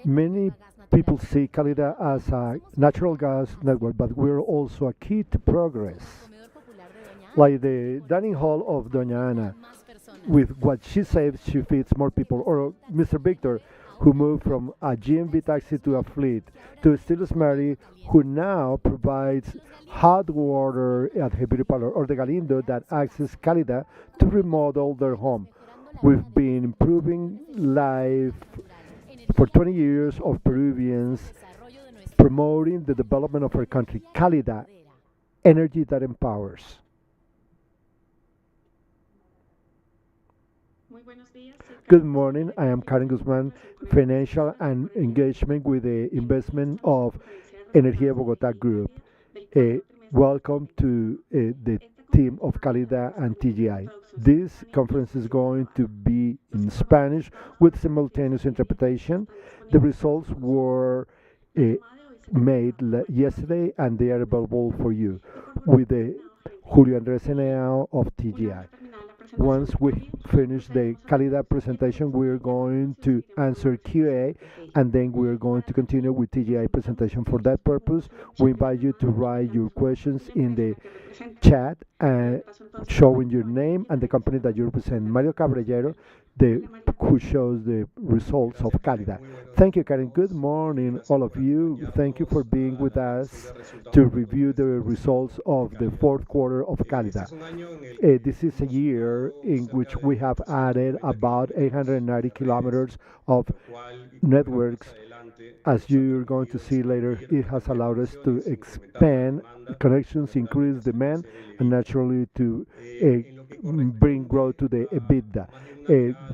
Many people see Cálidda as a natural gas network, but we're also a key to progress. Like the dining hall of Doña Ana, with what she saves, she feeds more people. Or Mr. Victor, who moved from a GMV taxi to a fleet, to Stiles Mary, who now provides hot water at her beauty parlor, or the Galindo that asks Cálida to remodel their home. We've been improving life for 20 years of Peruvians, promoting the development of our country. Cálida, energy that empowers. Good morning. I am Karen Guzman, Financial and Engagement with the Investment of Energía Bogotá Group. Uh, Welcome to the team of Cálida and TGI. This conference is going to be in Spanish with simultaneous interpretation. The results were uh, made yesterday and they are available for you with the Julio Andrés Henao of TGI. Once we finish the Calidad presentation, we're going to answer QA and then we're going to continue with TGI presentation. For that purpose, we invite you to write your questions in the chat showing your name and the company that you represent. Mario Cabrellero, who shows the results of Calidad. Thank you, Karen. Good morning, all of you. Thank you for being with us to review the results of the fourth quarter of Calidad. This is a year in which we have added about 890 kilometers of networks. As you're going to see later, it has allowed us to expand connections, increase demand, and naturally to bring growth to the EBITDA.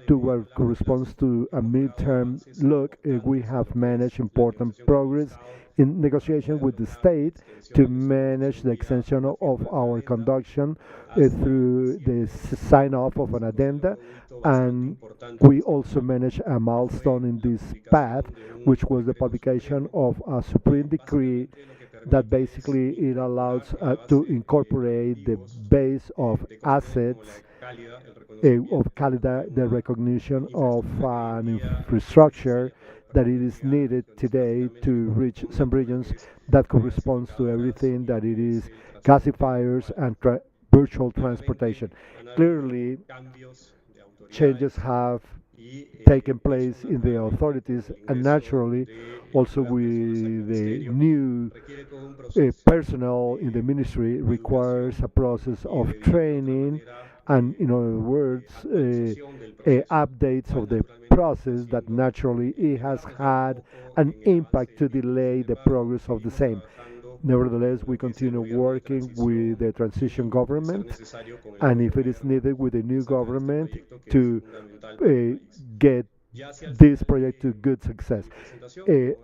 To what corresponds to a midterm look, we have managed important progress in negotiation with the state to manage the extension of our conduction through the sign off of an addenda, and we also managed a milestone in this path, which was the publication of a supreme decree that basically it allows to incorporate the base of assets of Calidad, the recognition of an infrastructure that it is needed today to reach some regions that corresponds to everything that it is gasifiers and virtual transportation. Clearly, changes have taken place in the authorities and naturally also with the new personnel in the ministry requires a process of training and in other words updates of the process that naturally it has had an impact to delay the progress of the same. Nevertheless, we continue working with the transition government, and if it is needed, with the new government to get this project to good success.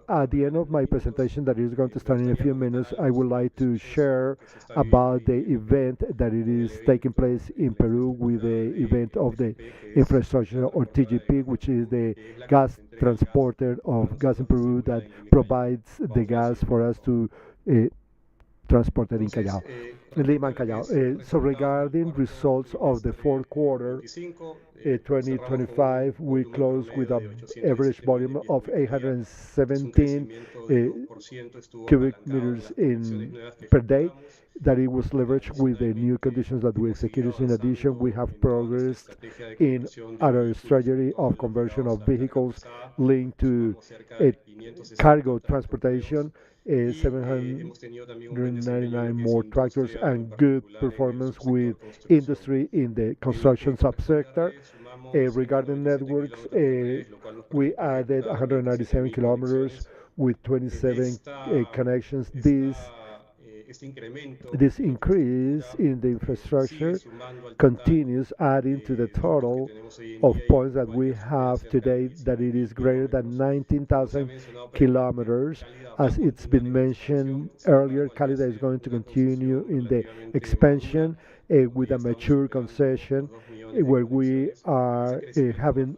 At the end of my presentation, that is going to start in a few minutes, I would like to share about the event that it is taking place in Peru with the event of the infrastructure or TGP, which is the gas transporter of gas in Peru that provides the gas for us to transported in Callao, in Lima and Callao. So regarding results of the fourth quarter, 2025, we closed with an average volume of 817 cubic meters per day, that it was leveraged with the new conditions that we executed. In addition, we have progressed in our strategy of conversion of vehicles linked to cargo transportation, 799 more tractors, and good performance with industry in the construction subsector. Regarding networks, we added 197 kilometers with 27 connections. This increase in the infrastructure continues adding to the total of points that we have today, that it is greater than 19,000 kilometers. As it's been mentioned earlier, Cálida is going to continue in the expansion with a mature concession where we are having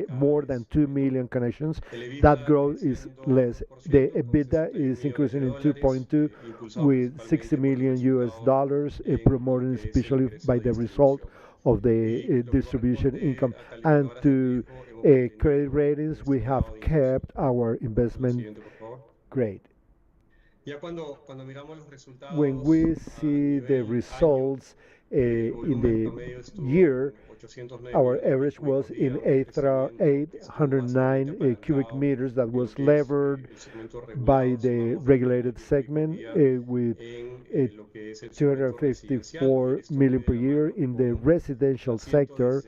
more than 2 million connections. That growth is less. The EBITDA is increasing in 2.2 with 60 million US dollars, promoted especially by the result of the distribution income, and to Credit ratings, we have kept our investment grade. When we see the results in the year, our average was in 809 cubic meters that was levered by the regulated segment with uh, 254 million per year in the residential sector,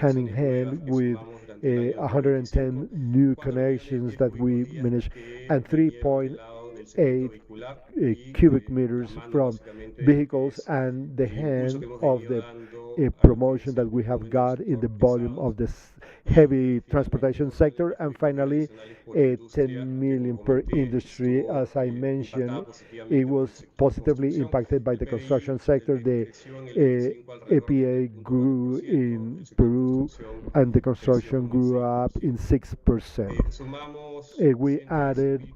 hand in hand with 110 new connections that we managed and 3.8 cubic meters from vehicles and the hand of the promotion that we have got in the volume of this heavy transportation sector, and finally 10 million per industry. As I mentioned, it was positively impacted by the construction sector. The APA grew in Peru and the construction grew up in 6%. We added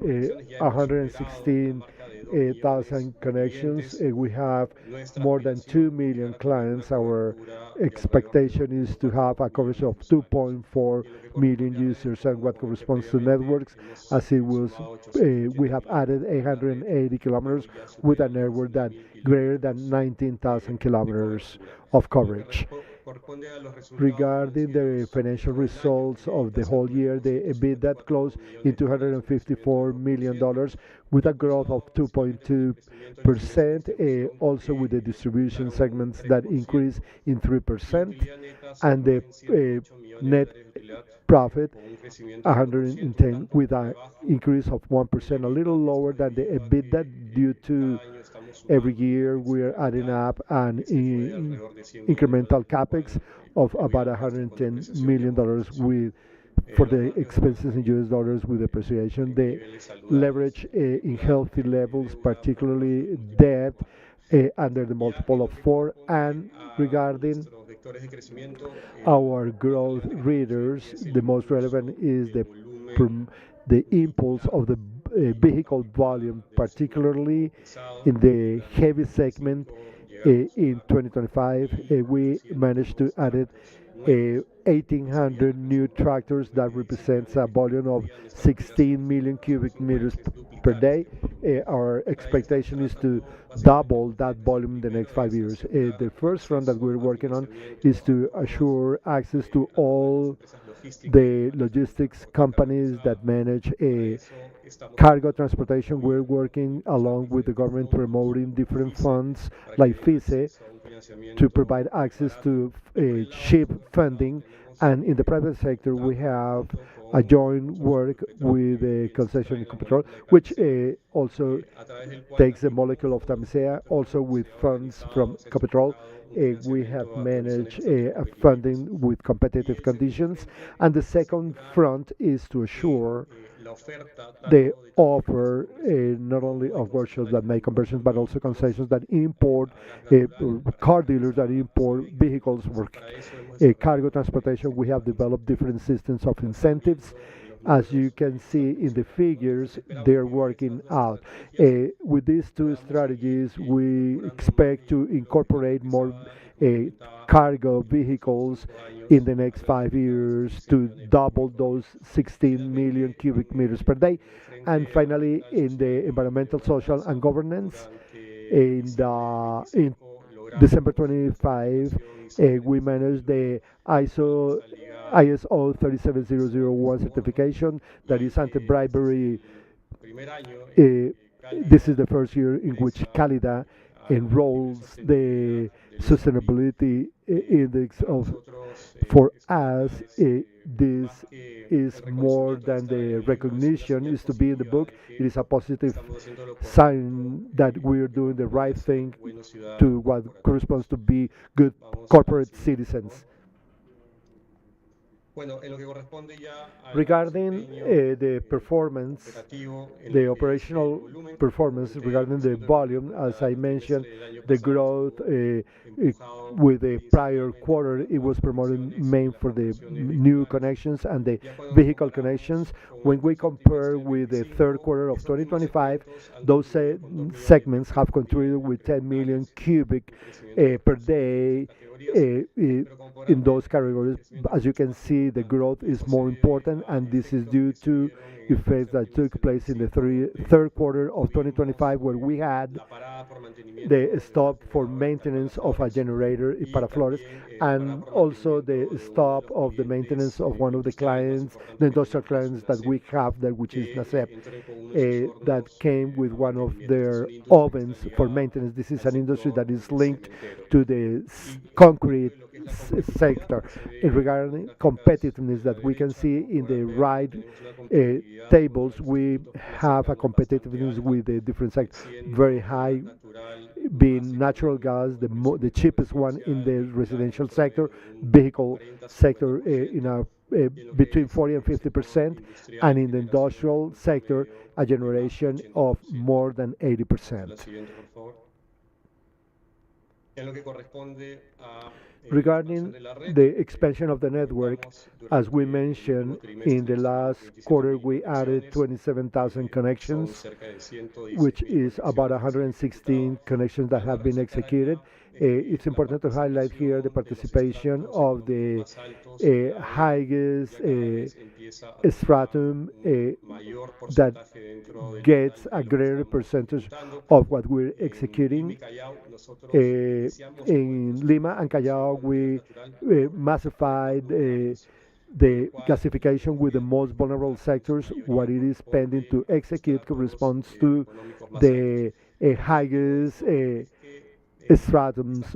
116,000 connections. We have more than 2 million clients. Our expectation is to have a coverage of 2.4 million users, and what corresponds to networks, as it was, we have added 880 kilometers with a network that greater than 19,000 kilometers of coverage. Regarding the financial results of the whole year, the EBITDA closed in $254 million with a growth of 2.2%, also with the distribution segments that increased in 3%, and the net profit 110 with an increase of 1%, a little lower than the EBITDA due to every year we are adding up an incremental capex of about $110 million with for the expenses in US dollars with depreciation. The leverage in healthy levels, particularly debt under the multiple of 4, and regarding our growth readers, the most relevant is the impulse of the vehicle volume, particularly in the heavy segment. In 2025, we managed to add 1,800 new tractors. That represents a volume of 16 million cubic meters per day. Our expectation is to double that volume in the next 5 years. The first front that we're working on is to assure access to all the logistics companies that manage cargo transportation. We're working along with the government promoting different funds like FICE to provide access to ship funding. And in the private sector, we have a joint work with the concession in Ecopetrol, which also takes the molecule of Tamisea, also with funds from Ecopetrol. We have managed funding with competitive conditions. And the second front is to assure they offer not only of workshops that make conversions, but also concessions that import car dealers that import vehicles for cargo transportation. We have developed different systems of incentives. As you can see in the figures, they're working out. With these two strategies, we expect to incorporate more cargo vehicles in the next 5 years to double those 16 million cubic meters per day. And finally, in the environmental, social, and governance, in December 25, we managed the ISO 37001 certification that is anti-bribery. This is the first year in which Cálidda enrolls the sustainability index of. For us, this is more than the recognition is to be in the book. It is a positive sign that we're doing the right thing to what corresponds to be good corporate citizens. Regarding the performance, the operational performance regarding the volume, as I mentioned, the growth with the prior quarter, it was promoted main for the new connections and the vehicle connections. When we compare with the third quarter of 2025, those segments have contributed with 10 million cubic per day in those categories. As you can see, the growth is more important, and this is due to effects that took place in the third quarter of 2025, where we had the stop for maintenance of a generator in Paraflores, and also the stop of the maintenance of one of the clients, the industrial clients that we have there, which is NACEP, that came with one of their ovens for maintenance. This is an industry that is linked to the concrete sector. In regarding competitiveness that we can see in the right tables, we have a competitiveness with the different sectors very high, being natural gas, the cheapest one in the residential sector, vehicle sector in a between 40 and 50%, and in the industrial sector, a generation of more than 80%. Regarding the expansion of the network, as we mentioned, in the last quarter we added 27,000 connections, which is about 116 connections that have been executed. It's important to highlight here the participation of the highest stratum that gets a greater percentage of what we're executing. In Lima and Callao, we massified the gasification with the most vulnerable sectors. What it is pending to execute corresponds to the highest stratums.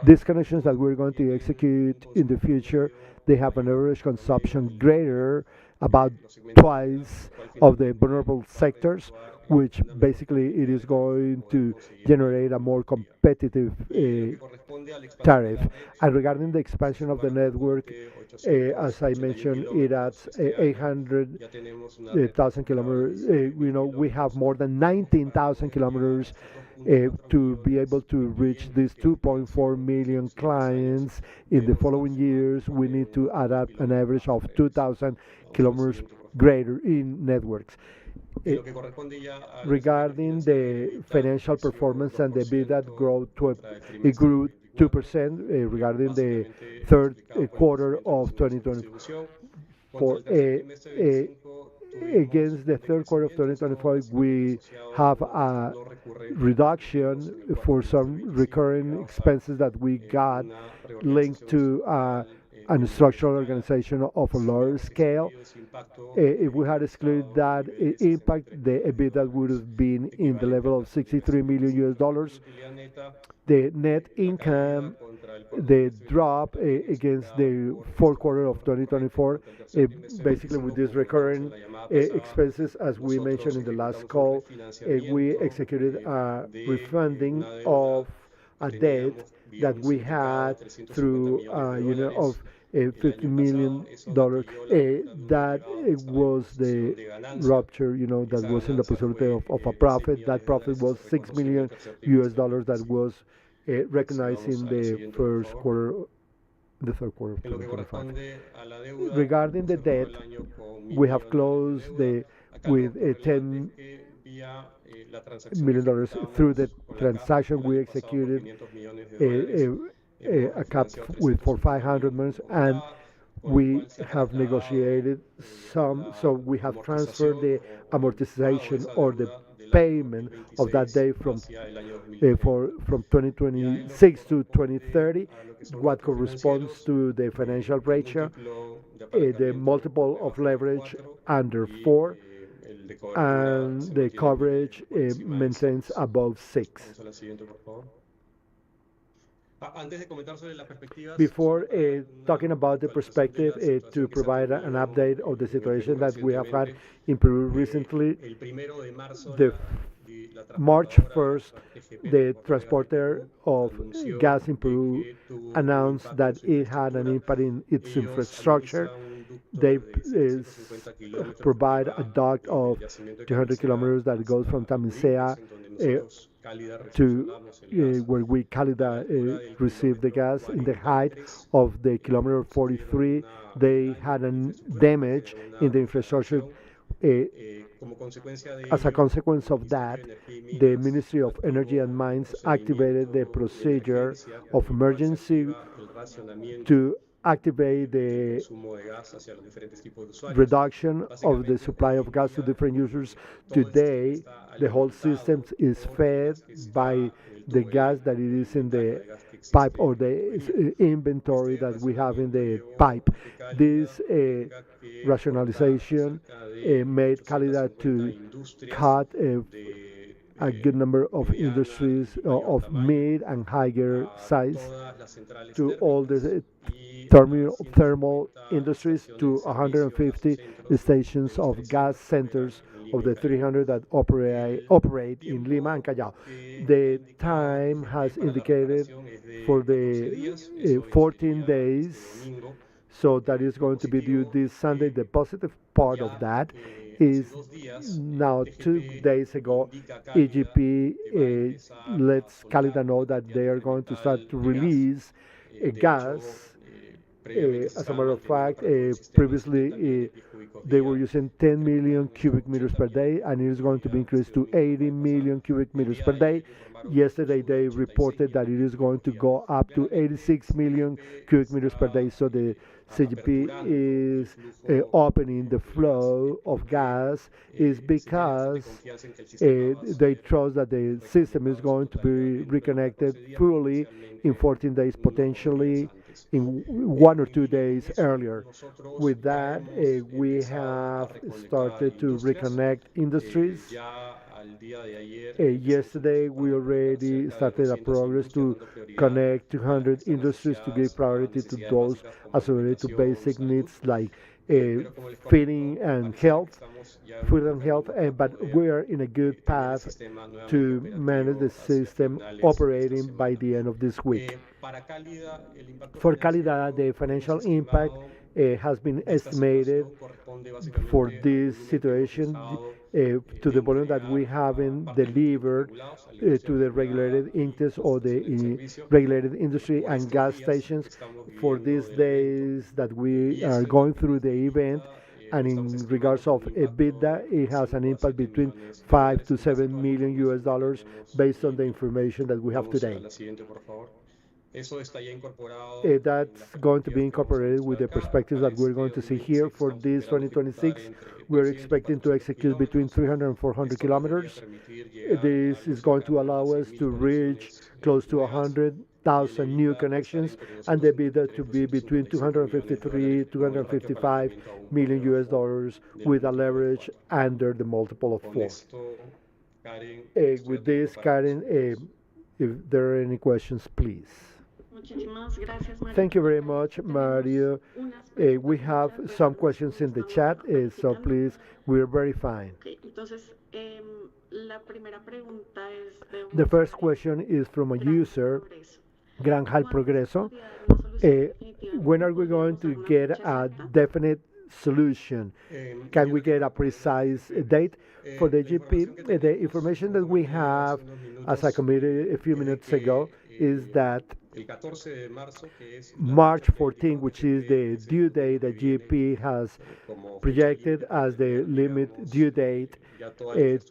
These connections that we're going to execute in the future, they have an average consumption greater, about twice of the vulnerable sectors, which basically it is going to generate a more competitive tariff. And regarding the expansion of the network, as I mentioned, it adds 800,000 kilometers. We have more than 19,000 kilometers to be able to reach these 2.4 million clients. In the following years, we need to add up an average of 2,000 kilometers greater in networks. Regarding the financial performance and the EBITDA growth, it grew 2% regarding the third quarter of 2024. Against the third quarter of 2025, we have a reduction for some recurring expenses that we got linked to a structural organization of a lower scale. If we had excluded that impact, the EBITDA would have been in the level of $63 million. The net income, the drop against the fourth quarter of 2024, basically with these recurring expenses, as we mentioned in the last call, we executed a refunding of a debt that we had through of $50 million. That was the rupture, that was in the possibility of a profit. That profit was $6 million that was recognized in the third quarter of 2025. Regarding the debt, we have closed with $10 million through the transaction we executed a cap for 500 million, and we have negotiated some, so we have transferred the amortization or the payment of that day from 2026 to 2030, what corresponds to the financial ratio, the multiple of leverage under 4, and the coverage maintains above 6. Before talking about the perspective, to provide an update of the situation that we have had in Peru recently, the March 1st, the transporter of gas in Peru announced that it had an impact in its infrastructure. They provide a duct of 200 kilometers that goes from Tamisea to where we Cálidda received the gas. In the height of the kilometer 43, they had a damage in the infrastructure Uh, as a consequence of that, the Ministry of Energy and Mines activated the procedure of emergency to activate the reduction of the supply of gas to different users. Today, the whole system is fed by the gas that it is in the pipe or the inventory that we have in the pipe. This rationalization made Cálidda to cut a good number of industries of mid and higher size to all the thermal industries to 150 stations of gas centers of the 300 that operate in Lima and Callao. The time has indicated for the 14 days, so that is going to be due this Sunday. The positive part of that is now 2 days ago, EGP lets Cálidda know that they are going to start to release gas. As a matter of fact, previously they were using 10 million cubic meters per day, and it is going to be increased to 80 million cubic meters per day. Yesterday they reported that it is going to go up to 86 million cubic meters per day. So the CGP is opening the flow of gas is because they trust that the system is going to be reconnected fully in 14 days, potentially in 1 or 2 days earlier. With that, we have started to reconnect industries. Yesterday, we already started a progress to connect 200 industries to give priority to those associated to basic needs like uh, feeding and health, food and health. But we are in a good path to manage the system operating by the end of this week. For Cálidda, the financial impact has been estimated for this situation to the volume that we haven't delivered to the regulated entities or the regulated industry and gas stations for these days that we are going through the event. And in regards of EBITDA, it has an impact between 5 to 7 million US dollars based on the information that we have today. That's going to be incorporated with the perspectives that we're going to see here for this 2026. We're expecting to execute between 300 and 400 kilometers. This is going to allow us to reach close to 100,000 new connections and the EBITDA to be between 253 255 million US dollars with a leverage under the multiple of 4. With this, Karen, if there are any questions, please. Thank you very much, Mario. We have some questions in the chat, so please, we're very fine. The first question is from a user, Granja El Progreso. When are we going to get a definite solution? Can we get a precise date for the GP? The information that we have, as I committed a few minutes ago, is that March 14, which is the due date that GP has projected as the limit due date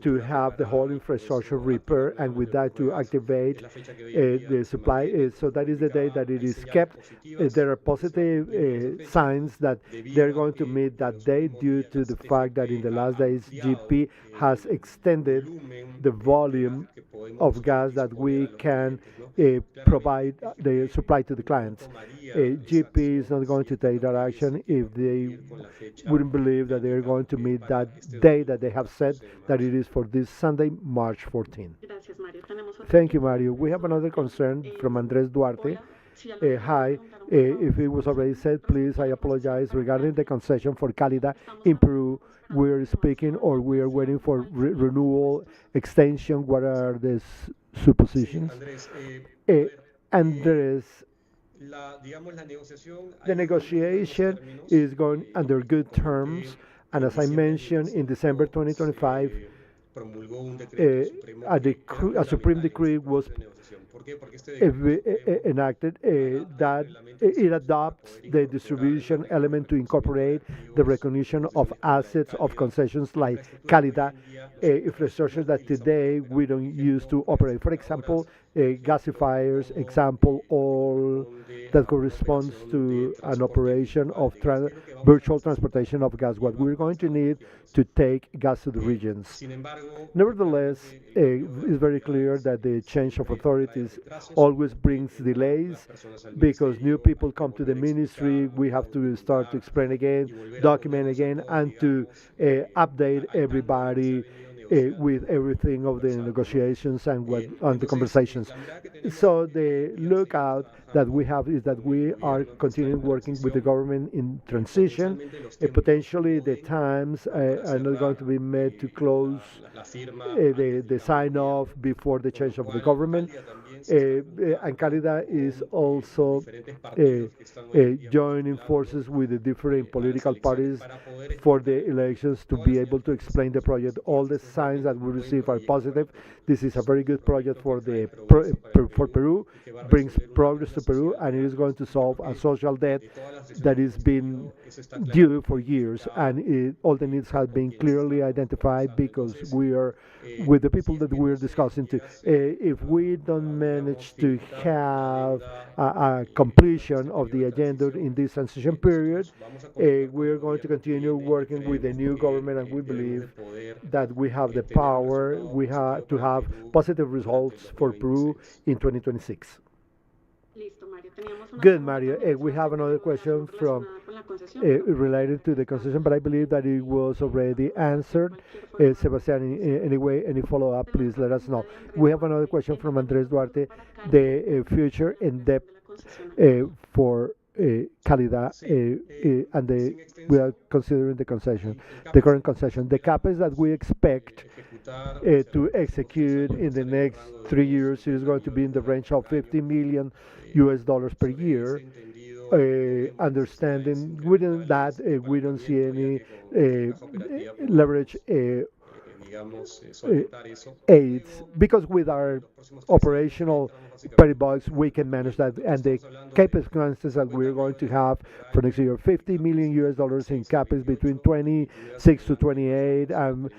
to have the whole infrastructure repair and with that to activate the supply. So that is the day that it is kept. There are positive signs that they're going to meet that date due to the fact that in the last days GP has extended the volume of gas that we can provide the supply to the clients. GP is not going to take that action if they wouldn't believe that they're going to meet that day that they have said that it is for this Sunday, March 14. Thank you, Mario. We have another concern from Andres Duarte. Hi, if it was already said, please, I apologize. Regarding the concession for Cálidda in Peru, we're speaking or we are waiting for renewal, extension. What are the suppositions? Andres, the negotiation is going under good terms, and as I mentioned, in December 2025, a Supreme decree was enacted that it adopts the distribution element to incorporate the recognition of assets of concessions like Cálidda, infrastructure that today we don't use to operate. For example, gasifiers, example, all that corresponds to an operation of virtual transportation of gas, what we're going to need to take gas to the regions. Nevertheless, it's very clear that the change of authorities always brings delays because new people come to the ministry. We have to start to explain again, document again, and to update everybody with everything of the negotiations and what on the conversations. So the lookout that we have is that we are continuing working with the government in transition. Potentially, the times are not going to be made to close the sign off before the change of the government. And Cálidda is also joining forces with the different political parties for the elections to be able to explain the project. All the signs that we receive are positive. This is a very good project for for Peru, brings progress to Peru, and it is going to solve a social debt that has been due for years, and all the needs have been clearly identified because we are with the people that we're discussing to. If we don't manage to have a completion of the agenda in this transition period, we're going to continue working with the new government, and we believe that we have the power, we have to have positive results for Peru in 2026. Good, Mario. We have another question from related to the concession, but I believe that it was already answered. Sebastian, anyway, any follow-up, please let us know. We have another question from Andres Duarte, the future in depth for Cálidda, we are considering the concession, the current concession. The CapEx that we expect to execute in the next 3 years is going to be in the range of 50 million US dollars per year. Understanding within that, we don't see any leverage aids because with our operational peribox we can manage that, and the capex expenses that we're going to have for next year, 50 million US dollars in capex between 26 to 28, and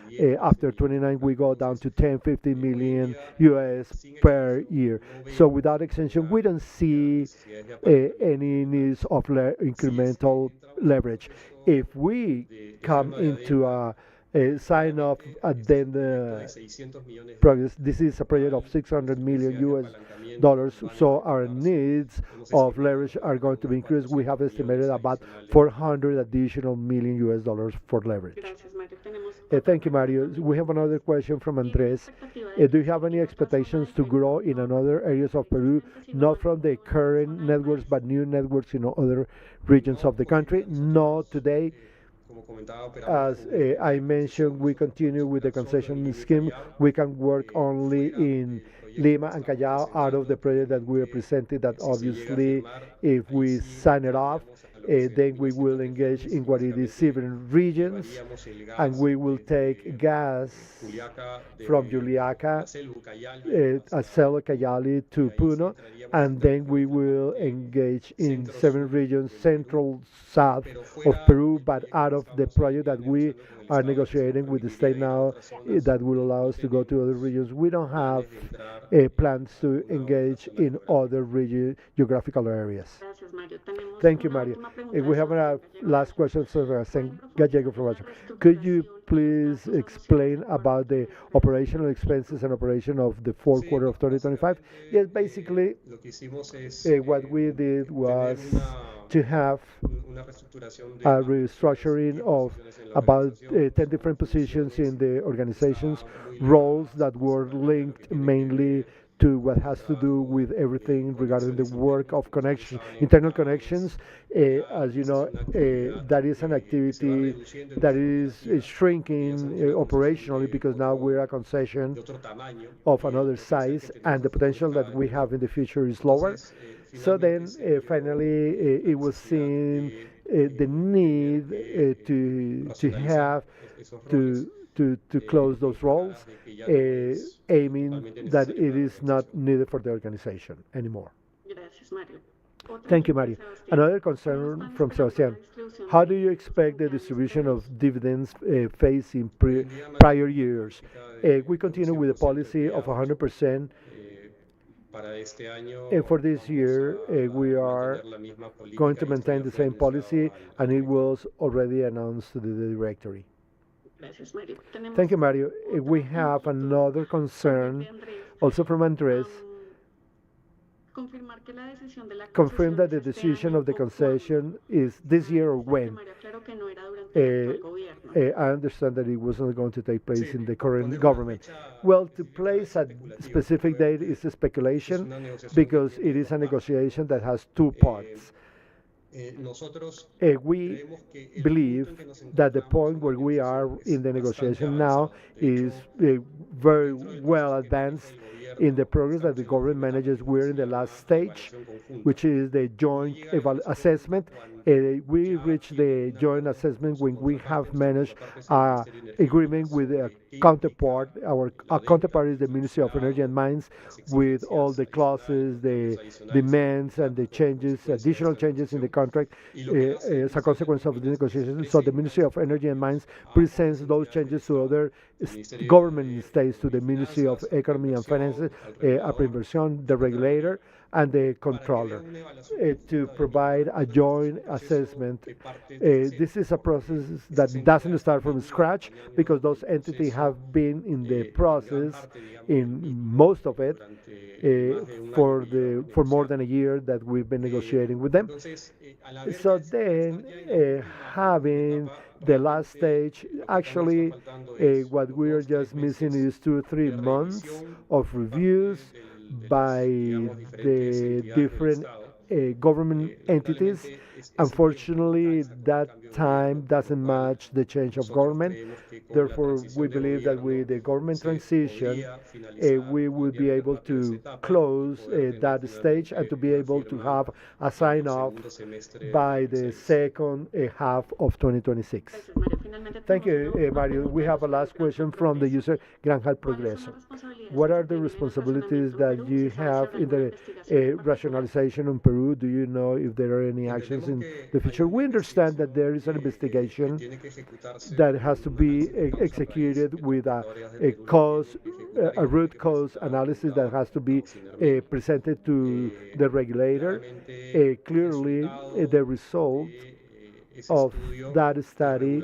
after 29 we go down to 10 50 million US per year. So without extension we don't see any needs of incremental leverage. If we come into a sign off at then progress. This is a project of 600 million US dollars, so our needs of leverage are going to be increased. We have estimated about 400 additional million US dollars for leverage. Thank you, Mario. We have another question from Andres. Do you have any expectations to grow in another areas of Peru, not from the current networks, but new networks in other regions of the country? No, today. As I mentioned, we continue with the concession scheme. We can work only in Lima and Callao out of the project that we presented. That obviously, if we sign it off, then we will engage in what it is 7 regions, and we will take gas from Juliaca, Acelo, Cayali to Puno, and then we will engage in 7 regions, central, south of Peru, but out of the project that we are negotiating with the state now, that will allow us to go to other regions. We don't have plans to engage in other geographical areas. Thank you, Mario. We have a last question, Sebastián Gallego from Russia. Could you please explain about the operational expenses and operation of the fourth quarter of 2025? Yes, basically, what we did was to have a restructuring of about 10 different positions in the organizations, roles that were linked mainly to what has to do with everything regarding the work of connection, internal connections. As you know, that is an activity that is shrinking operationally because now we're a concession of another size, and the potential that we have in the future is lower. So then finally it was seen the need to have to close those roles, aiming that it is not needed for the organization anymore. Thank you, Mario. Another concern from Sebastian. How do you expect the distribution of dividends faced in prior years? We continue with the policy of 100%. For this year, we are going to maintain the same policy, and it was already announced to the directory. Thank you, Mario. We have another concern, also from Andres. Confirm that the decision of the concession is this year or when? I understand that it was not going to take place in the current government. Well, to place a specific date is a speculation because it is a negotiation that has two parts. We believe that the point where we are in the negotiation now is very well advanced in the progress that the government manages. We're in the last stage, which is the joint assessment. We reached the joint assessment when we have managed agreement with a counterpart. Our counterpart is the Ministry of Energy and Mines, with all the clauses, the demands, and the changes, additional changes in the contract as a consequence of the negotiations. So the Ministry of Energy and Mines presents those changes to other government states, to the Ministry of Economy and Finances, Aprinversión, the regulator, and the controller, to provide a joint assessment. This is a process that doesn't start from scratch because those entities have been in the process, in most of it, for more than a year that we've been negotiating with them. So then, having the last stage, actually, what we are just missing is 2 or 3 months of reviews by the different government entities. Unfortunately, that time doesn't match the change of government. Therefore, we believe that with the government transition, we will be able to close that stage and to be able to have a sign-off by the second half of 2026. Thank you, Mario. We have a last question from the user Granja El Progreso. What are the responsibilities that you have in the rationalization in Peru? Do you know if there are any actions in the future? We understand that there is an investigation that has to be executed with a root cause analysis that has to be presented to the regulator. Clearly, the result of that study,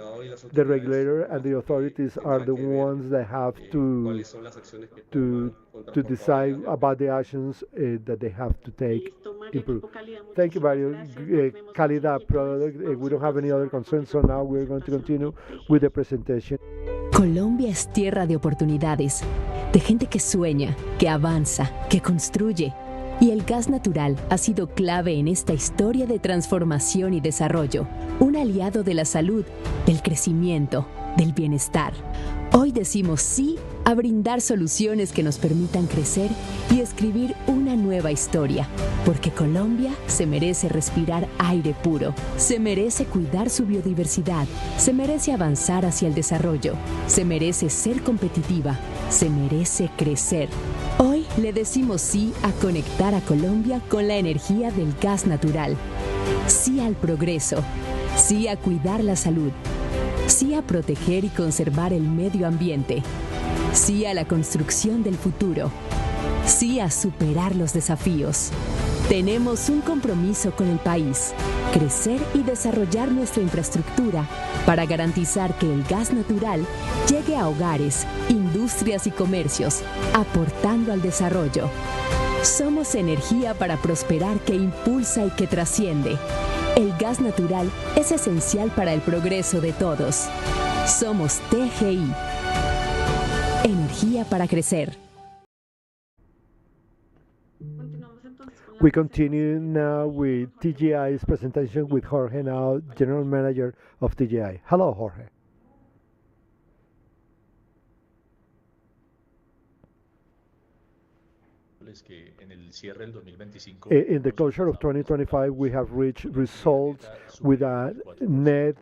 the regulator and the authorities are the ones that have to decide about the actions that they have to take in Peru. Thank you, Mario. Cálidda product. We don't have any other concerns, so now we're going to continue with the presentation. Colombia es tierra de oportunidades, de gente que sueña, que avanza, que construye. Y el gas natural ha sido clave en esta historia de transformación y desarrollo, un aliado de la salud, del crecimiento, del bienestar. Hoy decimos sí a brindar soluciones que nos permitan crecer y escribir una nueva historia, porque Colombia se merece respirar aire puro, se merece cuidar su biodiversidad, se merece avanzar hacia el desarrollo, se merece ser competitiva, se merece crecer. Hoy le decimos sí a conectar a Colombia con la energía del gas natural. Sí al progreso. Sí a cuidar la salud. Sí a proteger y conservar el medio ambiente. Sí a la construcción del futuro. Sí a superar los desafíos. Tenemos un compromiso con el país: crecer y desarrollar nuestra infraestructura para garantizar que el gas natural llegue a hogares, industrias y comercios, aportando al desarrollo. Somos energía para prosperar que impulsa y que trasciende. El gas natural es esencial para el progreso de todos. Somos TGI. Energía para crecer. We continue now with TGI's presentation with Jorge, now General Manager of TGI. Hello, Jorge. In the closure of 2025, we have reached results with a net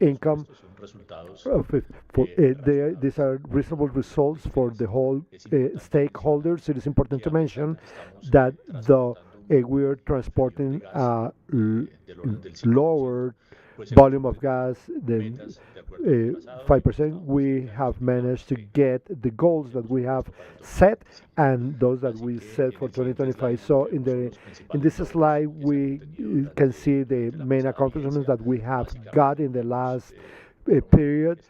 income of these are reasonable results for the whole stakeholders. It is important to mention that though we are transporting a lower volume of gas than 5%, we have managed to get the goals that we have set and those that we set for 2025. So in this slide, we can see the main accomplishments that we have got in the last period.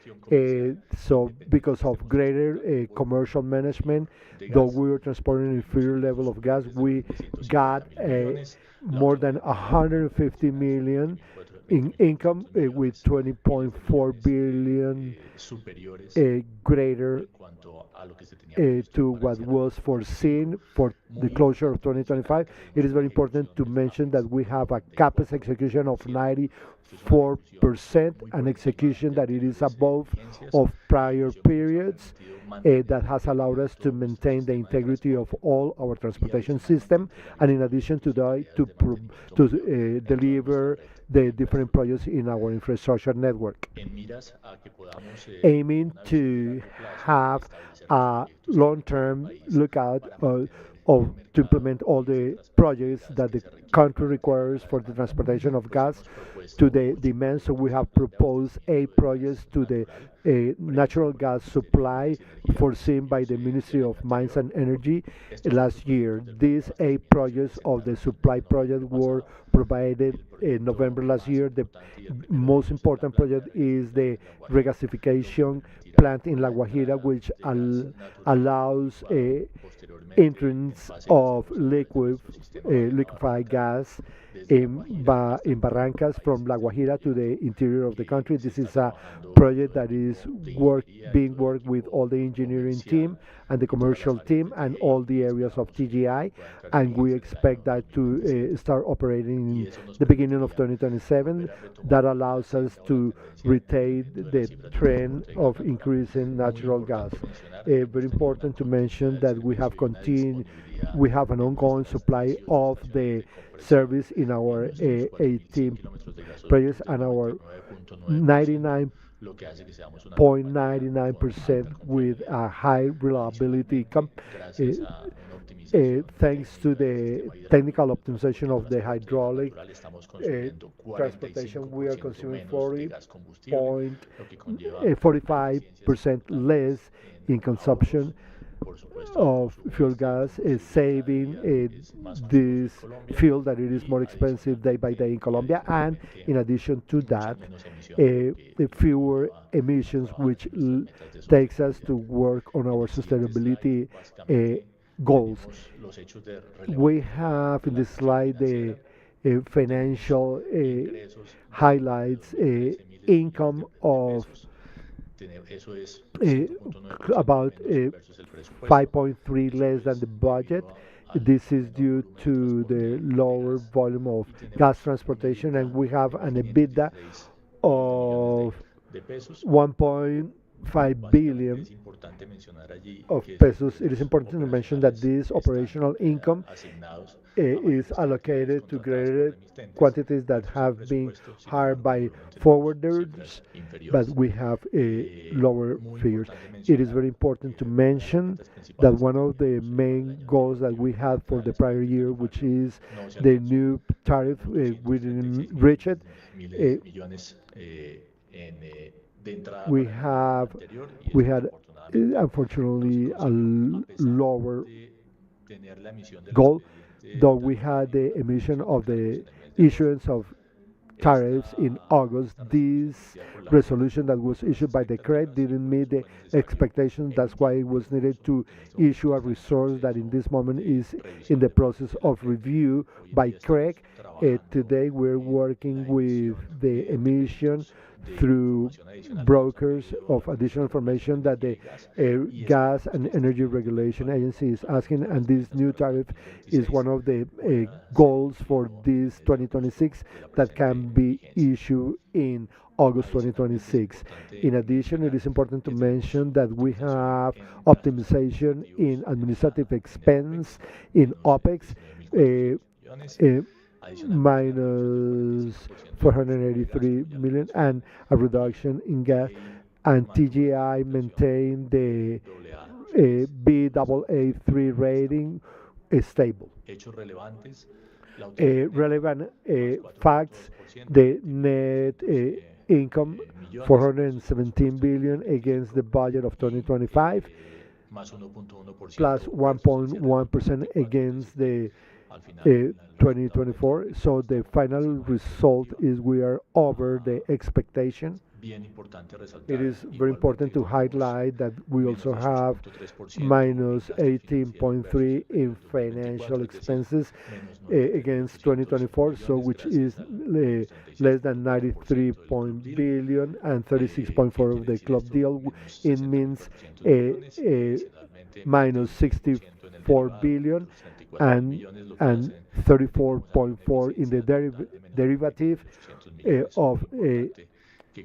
So because of greater commercial management, though we were transporting an inferior level of gas, we got more than 150 million in income with 20.4 billion greater to what was foreseen for the closure of 2025. It is very important to mention that we have a CapEx execution of 94%, an execution that it is above of prior periods. That has allowed us to maintain the integrity of all our transportation system, and in addition to that, to deliver the different projects in our infrastructure network, aiming to have a long-term lookout to implement all the projects that the country requires for the transportation of gas to the demand. So we have proposed 8 projects to the natural gas supply foreseen by the Ministry of Mines and Energy last year. These 8 projects of the supply project were provided in November last year. The most important project is the regasification plant in La Guajira, which allows entrance of liquefied gas in Barrancas from La Guajira to the interior of the country. This is a project that is being worked with all the engineering team and the commercial team and all the areas of TGI, and we expect that to start operating in the beginning of 2027. That allows us to retain the trend of increasing natural gas. Very important to mention that we have an ongoing supply of the service in our 18 projects, and our 99.99% with a high reliability thanks to the technical optimization of the hydraulic transportation. We are consuming 45% less in consumption of fuel gas, is saving this fuel that it is more expensive day by day in Colombia, and in addition to that, fewer emissions, which takes us to work on our sustainability goals. We have in this slide the financial highlights, income of about 5.3 less than the budget. This is due to the lower volume of gas transportation, and we have an EBITDA of 1.5 billion of pesos. It is important to mention that this operational income is allocated to greater quantities that have been hired by forwarders, but we have lower figures. It is very important to mention that one of the main goals that we had for the prior year, which is the new tariff, we didn't reach it. We had unfortunately a lower goal, though we had the emission of the issuance of tariffs in August. This resolution that was issued by the CREG didn't meet the expectations. That's why it was needed to issue a resource that in this moment is in the process of review by CREG. Today we're working with the emission through brokers of additional information that the Gas and Energy Regulation Agency is asking, and this new tariff is one of the goals for this 2026 that can be issued in August 2026. In addition, it is important to mention that we have optimization in administrative expense in OPEX. Uh, uh, Minus 483 million and a reduction in gas, and TGI maintained the Baa3 rating stable. Relevant facts: the net income 417 billion against the budget of 2025, plus 1.1% against the 2024. So the final result is we are over the expectation. It is very important to highlight that we also have minus 18.3 in financial expenses against 2024, so which is less than 93 billion and 36.4 of the club deal. It means minus 64 billion and 34.4 in the derivative of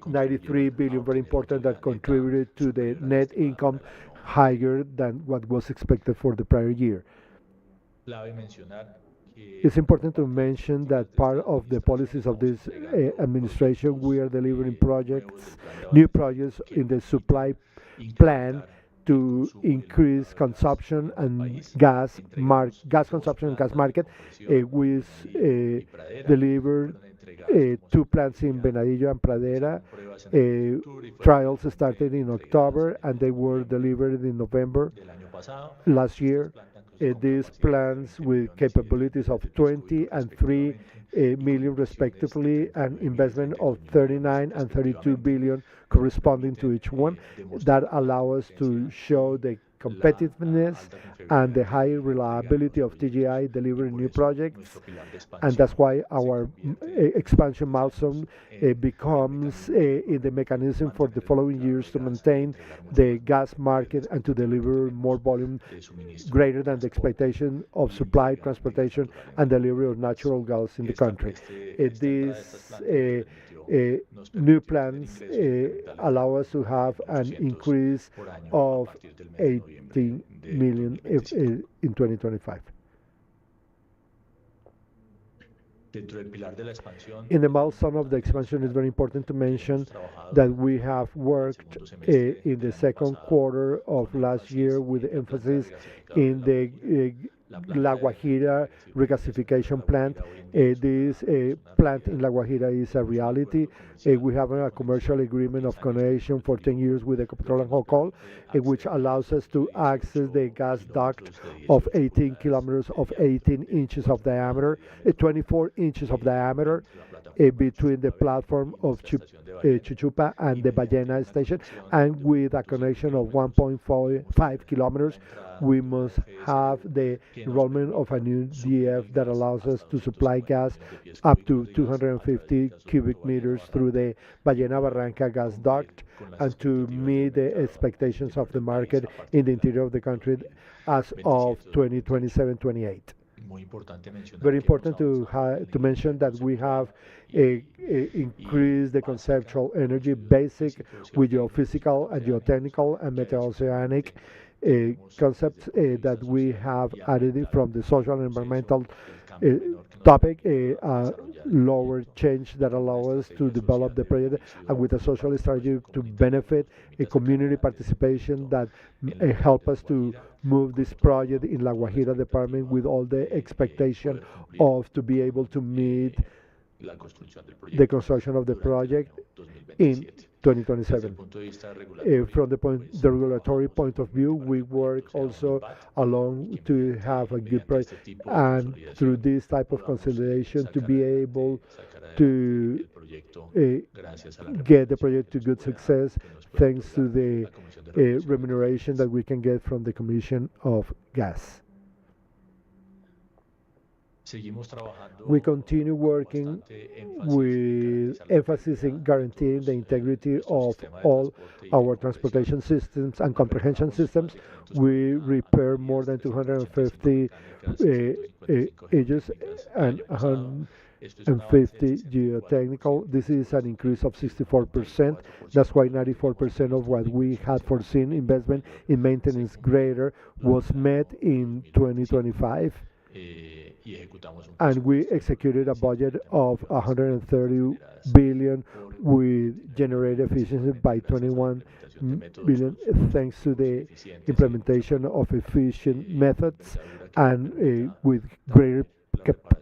93 billion, very important, that contributed to the net income higher than what was expected for the prior year. It's important to mention that part of the policies of this administration, we are delivering projects, new projects in the supply plan to increase consumption and gas consumption and gas market. We delivered two plants in Venadillo and Pradera. Trials started in October and they were delivered in November last year. These plants with capabilities of 20 and 3 million respectively, and investment of 39 and 32 billion corresponding to each one, that allow us to show the competitiveness and the high reliability of TGI delivering new projects, and that's why our expansion milestone becomes in the mechanism for the following years to maintain the gas market and to deliver more volume greater than the expectation of supply, transportation, and delivery of natural gas in the country. These new plans allow us to have an increase of 18 million in 2025. In the milestone of the expansion, it's very important to mention that we have worked in the second quarter of last year with emphasis in the La Guajira regasification plant. This plant in La Guajira is a reality. We have a commercial agreement of connection for 10 years with Ecopetrol and Hocol, which allows us to access the gas duct of 18 kilometers of 18 inches of diameter, 24 inches of diameter, between the platform of Chuchupa and the Ballena station, and with a connection of 1.5 kilometers. We must have the enrollment of a new DF that allows us to supply gas up to 250 cubic meters through the Ballena Barranca gas duct, and to meet the expectations of the market in the interior of the country as of 2027-28. Very important to mention that we have increased the conceptual energy basic with geophysical and geotechnical and meteoroceanic concepts that we have added from the social and environmental topic, lower change that allow us to develop the project, and with a social strategy to benefit a community participation that help us to move this project in La Guajira department with all the expectation of to be able to meet the construction of the project in 2027. From the regulatory point of view, we work also along to have a good project, and through this type of consolidation to be able to get the project to good success thanks to the remuneration that we can get from the Commission of Gas. We continue working with emphasis in guaranteeing the integrity of all our transportation systems and comprehension systems. We repair more than 250 edges and 150 geotechnical. This is an increase of 64%. That's why 94% of what we had foreseen investment in maintenance greater was met in 2025, and we executed a budget of 130 billion with generated efficiency by 21 billion thanks to the implementation of efficient methods and with greater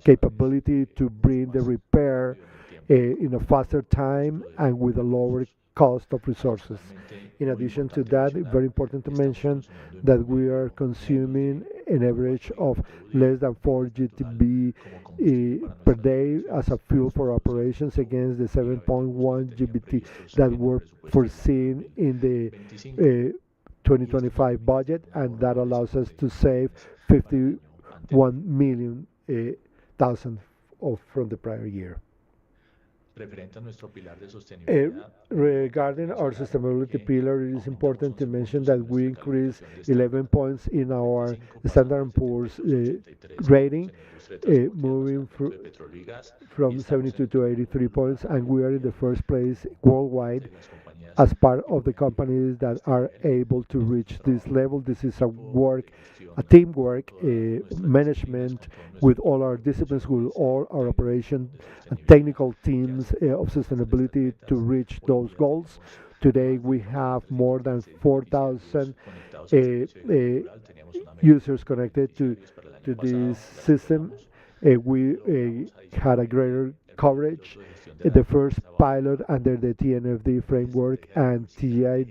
capability to bring the repair in a faster time and with a lower cost of resources. In addition to that, it's very important to mention that we are consuming an average of less than 4 GTB per day as a fuel for operations against the 7.1 GBT that were foreseen in the 2025 budget, and that allows us to save 51 million thousand from the prior year. Regarding our sustainability pillar, it is important to mention that we increased 11 points in our Standard& Poor's rating, moving from 72 to 83 points, and we are in the first place worldwide as part of the companies that are able to reach this level. This is a teamwork, management with all our disciplines, with all our operation and technical teams of sustainability to reach those goals. Today we have more than 4,000 users connected to this system. We had a greater coverage. The first pilot under the TNFD framework and TGI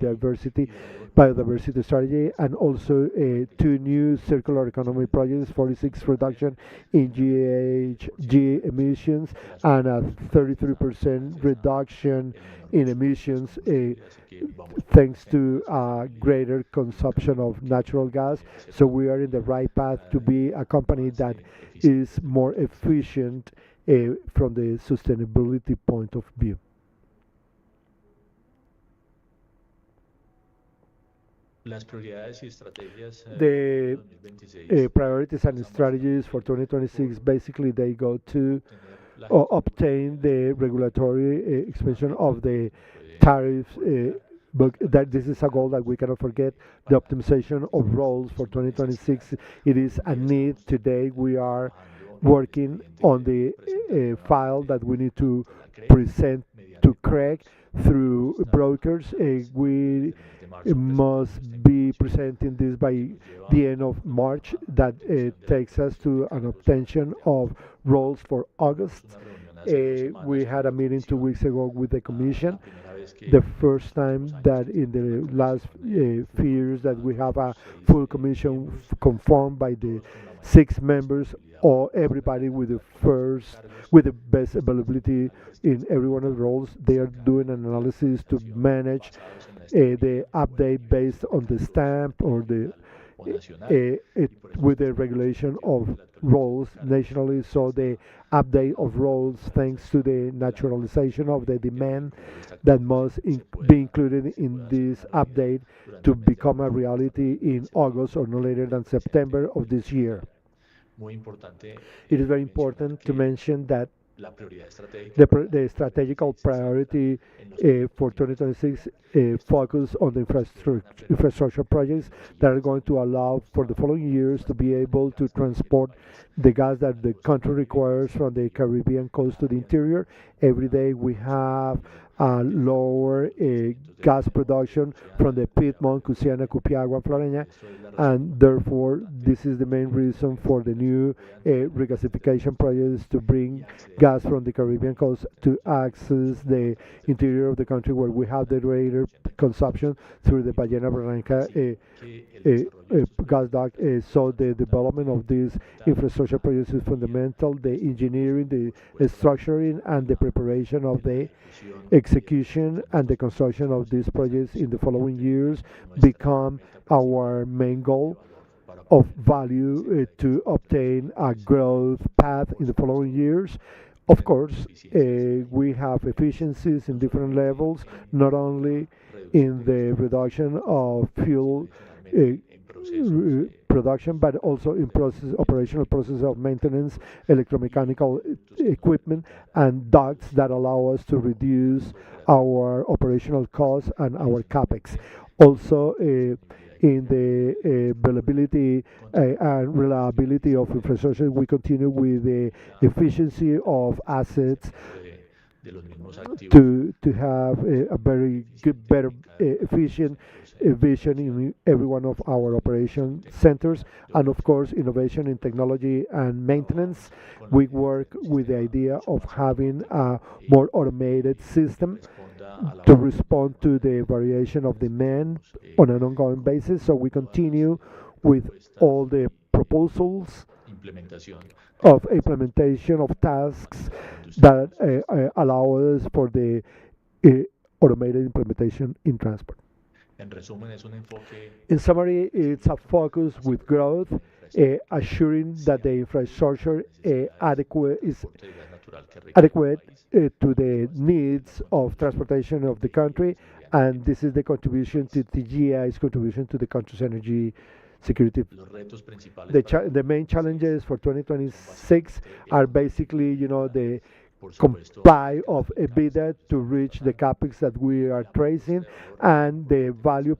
biodiversity strategy, and also two new circular economy projects, 46 reduction in GHG emissions and a 33% reduction in emissions thanks to greater consumption of natural gas. So we are in the right path to be a company that is more efficient from the sustainability point of view. The priorities and strategies for 2026 basically they go to obtain the regulatory expansion of the tariffs. But that this is a goal that we cannot forget. The optimization of roles for 2026. It is a need today. We are working on the file that we need to present to Craig through brokers. We must be presenting this by the end of March. That takes us to an obtention of roles for August. We had a meeting 2 weeks ago with the Commission. The first time that in the last few years that we have a full Commission conformed by the 6 members or everybody with the best availability in every one of the roles. They are doing an analysis to manage the update based on the stamp or the with the regulation of roles nationally. So the update of roles, thanks to the naturalization of the demand that must be included in this update to become a reality in August or no later than September of this year. It is very important to mention that the strategical priority for 2026 focus on the infrastructure projects that are going to allow for the following years to be able to transport the gas that the country requires from the Caribbean coast to the interior. Every day we have lower gas production from the Piedmont, Cusiana, Cupiagua, Floreña, and therefore this is the main reason for the new regasification projects to bring gas from the Caribbean coast to access the interior of the country where we have the greater consumption through the Ballena Blanca gas dock. So the development of these infrastructure projects is fundamental. The engineering, the structuring, and the preparation of the execution and the construction of these projects in the following years become our main goal of value to obtain a growth path in the following years. Of course, we have efficiencies in different levels, not only in the reduction of fuel production, but also in operational process of maintenance, electromechanical equipment, and ducts that allow us to reduce our operational costs and our capex. Also, in the availability and reliability of infrastructure, we continue with the efficiency of assets to have a very good, better, efficient vision in every one of our operation centers, and of course, innovation in technology and maintenance. We work with the idea of having a more automated system to respond to the variation of demand on an ongoing basis. So we continue with all the proposals of implementation of tasks that allow us for the uh, automated implementation in transport. In summary, it's a focus with growth, assuring that the infrastructure is adequate to the needs of transportation of the country, and this is the contribution to TGI's contribution to the country's energy security. The main challenges for 2026 are basically, the comply of EBITDA to reach the capex that we are tracing, and the value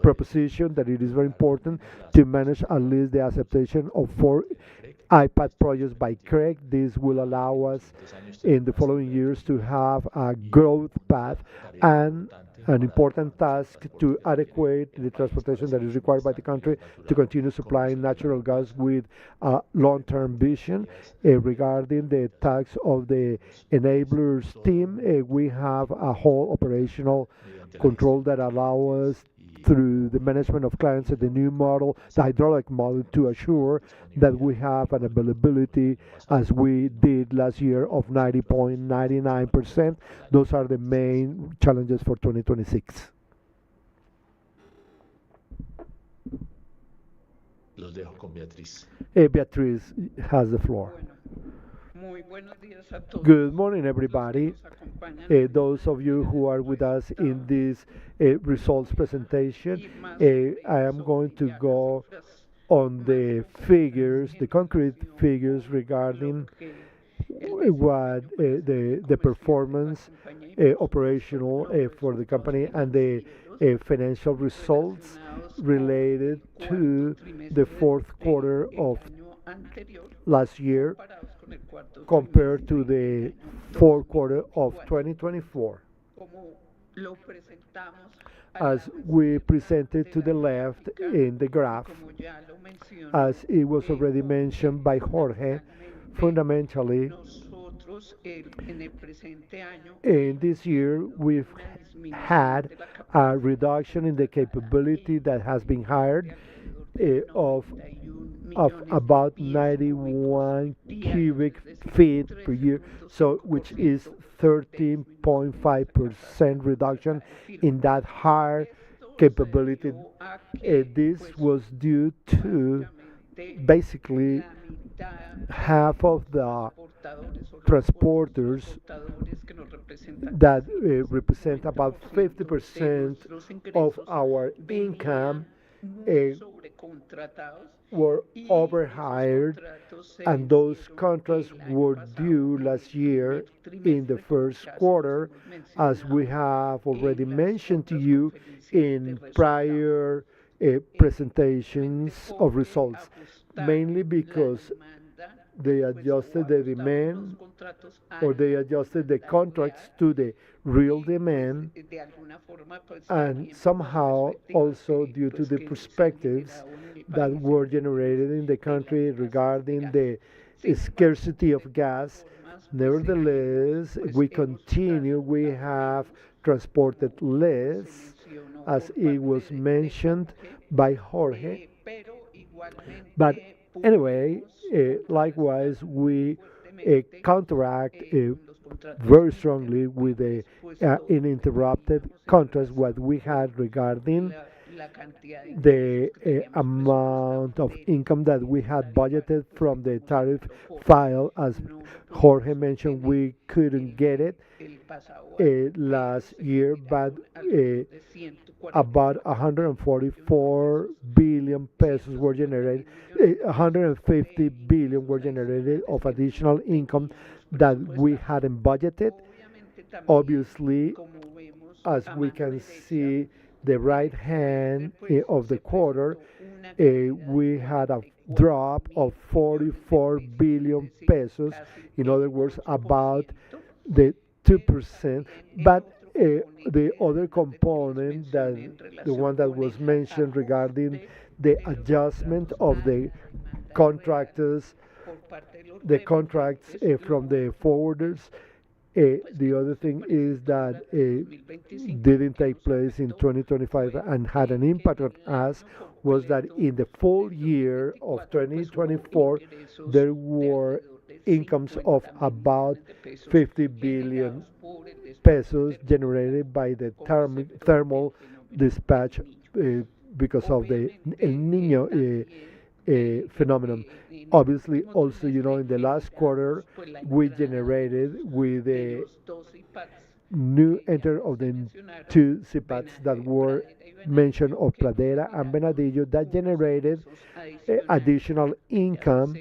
proposition that it is very important to manage at least the acceptation of 4 iPad projects by Craig. This will allow us in the following years to have a growth path and an important task to adequate the transportation that is required by the country to continue supplying natural gas with a long-term vision. Regarding the tax of the enablers team, we have a whole operational control that allow us through the management of clients at the new model, the hydraulic model, to assure that we have an availability as we did last year of 90.99%. Those are the main challenges for 2026. Beatriz has the floor. Good morning, everybody. Those of you who are with us in this results presentation, I am going to go on the figures, the concrete figures regarding what the performance operational for the company and the financial results related to the fourth quarter of last year compared to the fourth quarter of 2024. As we presented to the left in the graph, as it was already mentioned by Jorge, fundamentally, in this year we've had a reduction in the capability that has been hired of about 91 cubic feet per year, so which is 13.5% reduction in that higher capability. This was due to basically half of the transporters that represent about 50% of our income uh, were overhired, and those contracts were due last year in the first quarter, as we have already mentioned to you in prior presentations of results, mainly because they adjusted the demand, or they adjusted the contracts to the real demand, and somehow also due to the perspectives that were generated in the country regarding the scarcity of gas. Nevertheless, we have transported less, as it was mentioned by Jorge, but anyway, likewise, we counteract very strongly with the uninterrupted contrast what we had regarding the amount of income that we had budgeted from the tariff file. As Jorge mentioned, we couldn't get it last year, but about 144 billion pesos were generated, 150 billion were generated of additional income that we hadn't budgeted. Obviously, as we can see, the right hand of the quarter, we had a drop of 44 billion pesos. In other words, about the 2%. But the other component, that the one that was mentioned regarding the adjustment of contractors, the contracts from the forwarders, the other thing is that didn't take place in 2025 and had an impact on us was that in the full year of 2024 there were incomes of about 50 billion pesos generated by the thermal dispatch because of the El Nino phenomenon. Obviously, also, in the last quarter, we generated with the new enter of the two CPATs that were mentioned of Pradera and Venadillo that generated additional income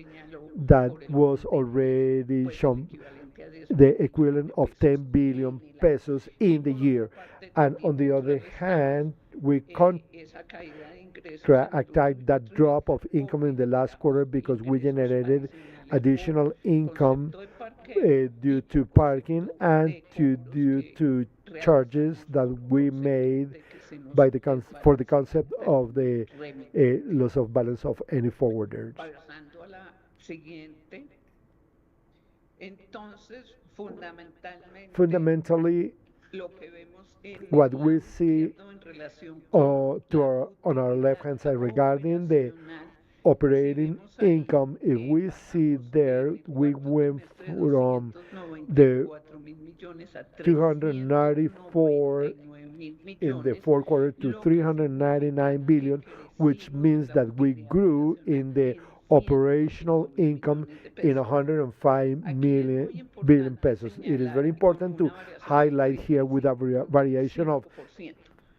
that was already shown the equivalent of 10 billion pesos in the year. And on the other hand, we attacked that drop of income in the last quarter because we generated additional income due to parking and due to charges that we made for the concept of the loss of balance of any forwarders. Fundamentally, what we see on our left hand side regarding the operating income, if we see there, we went from the 294 in the fourth quarter to 399 billion, which means that we grew in the operational income in 105 billion pesos. It is very important to highlight here with a variation of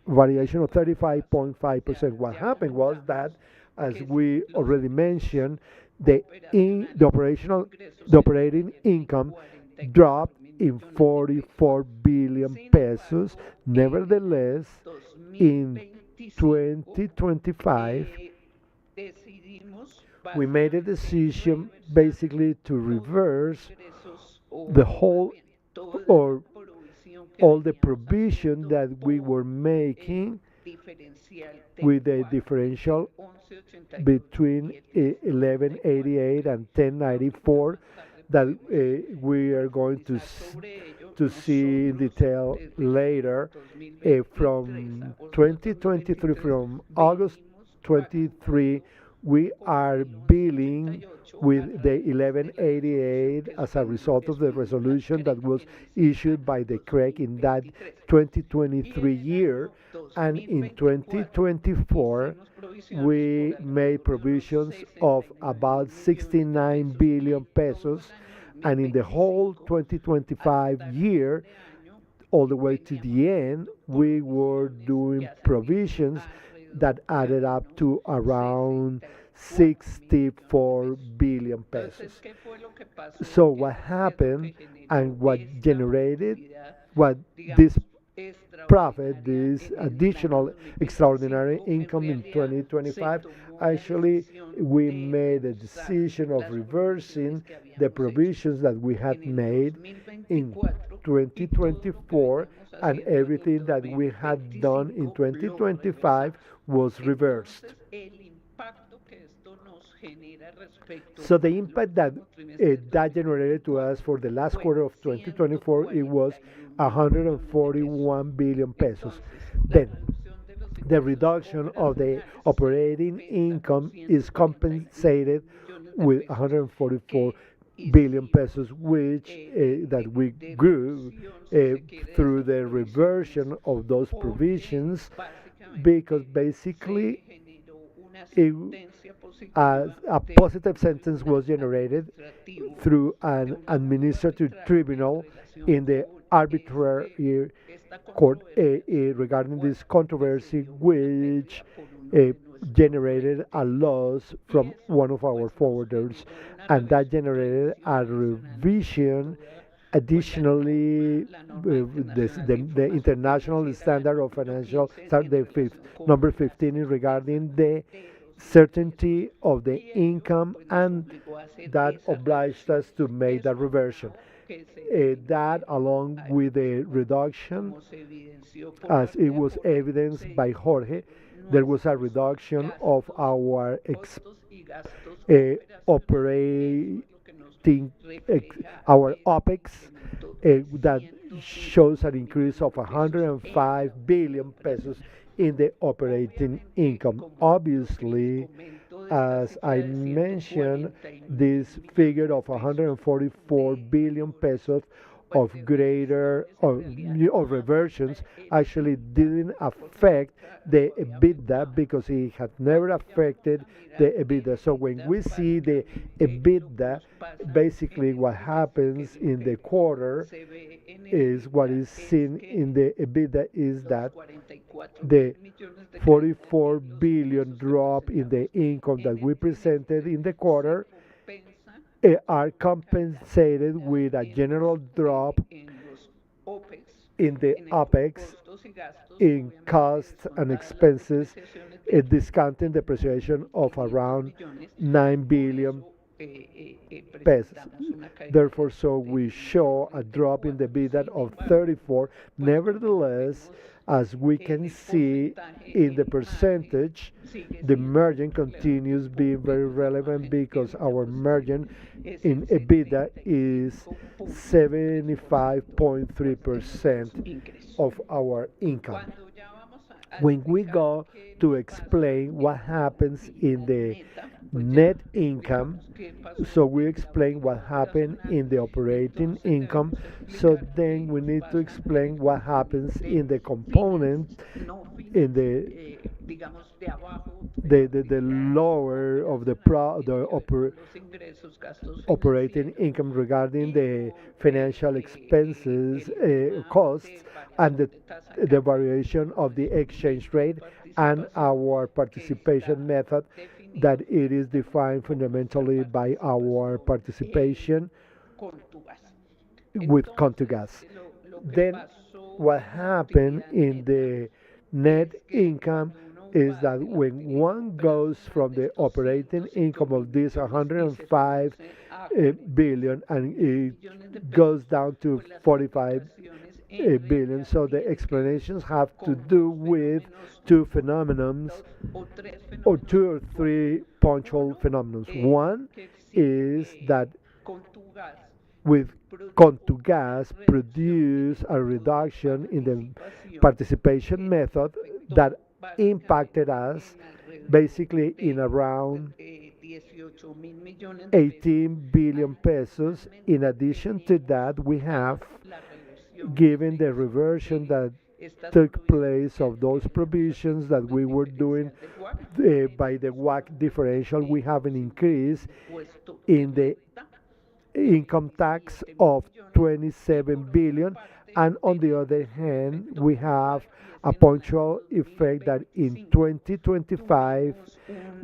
35.5%. What happened was that, as we already mentioned, the operating income dropped in 44 billion pesos. Nevertheless, in 2025, we made a decision basically to reverse the whole or all the provision that we were making with a differential between 1188 and 1094 that we are going to see in detail later. From 2023, from August 23, we are billing with the 1188 as a result of the resolution that was issued by the CREC in that 2023 year. And in 2024, we made provisions of about 69 billion pesos. And in the whole 2025 year, all the way to the end, we were doing provisions that added up to around 64 billion pesos. So what happened and what generated what this profit, this additional extraordinary income in 2025, actually we made a decision of reversing the provisions that we had made in 2024, and everything that we had done in 2025 was reversed. So the impact that that generated to us for the last quarter of 2024, it was 141 billion pesos. Then the reduction of the operating income is compensated with 144 billion pesos, which that we grew through the reversion of those provisions because basically it, a positive sentence was generated through an administrative tribunal in the arbitrary court regarding this controversy, which uh, generated a loss from one of our forwarders, and that generated a revision. Additionally, the international standard of financial, the fifth, number 15, is regarding the certainty of the income, and that obliged us to make that reversion. That, along with the reduction, as it was evidenced by Jorge, there was a reduction of our operating ex- our OPEX that shows an increase of 105 billion pesos in the operating income. Obviously, as I mentioned, this figure of 144 billion pesos of greater of reversions actually didn't affect the EBITDA because it had never affected the EBITDA. So when we see the EBITDA, basically what happens in the quarter is what is seen in the EBITDA is that the 44 billion drop in the income that we presented in the quarter are compensated with a general drop in the OPEX, in costs and expenses, discounting depreciation of around 9 billion pesos. Therefore, so we show a drop in the EBITDA of 34. Nevertheless, as we can see in the percentage, the margin continues being very relevant because our margin in EBITDA is 75.3% of our income. When we go to explain what happens in the net income, so we explain what happened in the operating income, so then we need to explain what happens in the component, in the lower of operating income regarding the financial expenses, costs, and the variation of the exchange rate and our participation method, that it is defined fundamentally by our participation with Contugas. Then what happened in the net income is that when one goes from the operating income of this 105 billion and it goes down to 45 billion, so the explanations have to do with two phenomenons, or two or three punctual phenomena. One is that with Contugas produce a reduction in the participation method that impacted us basically in around 18 billion pesos. In addition to that, we have given the reversion that took place of those provisions that we were doing by the WAC differential. We have an increase in the income tax of 27 billion, and on the other hand we have a punctual effect that in 2025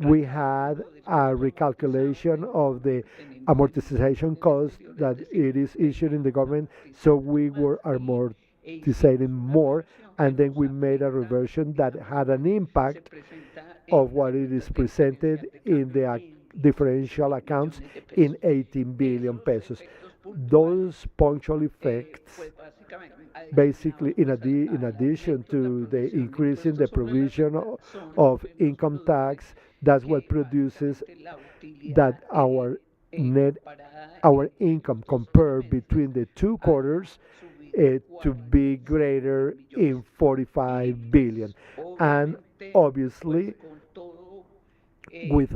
we had a recalculation of the amortization cost that it is issued in the government, so we were amortizing more, and then we made a reversion that had an impact of what it is presented in the differential accounts in 18 billion pesos. Those punctual effects, basically, in addition to the increase in the provision of income tax, that's what produces that net, our income compared between the two quarters to be greater in 45 billion. And obviously, with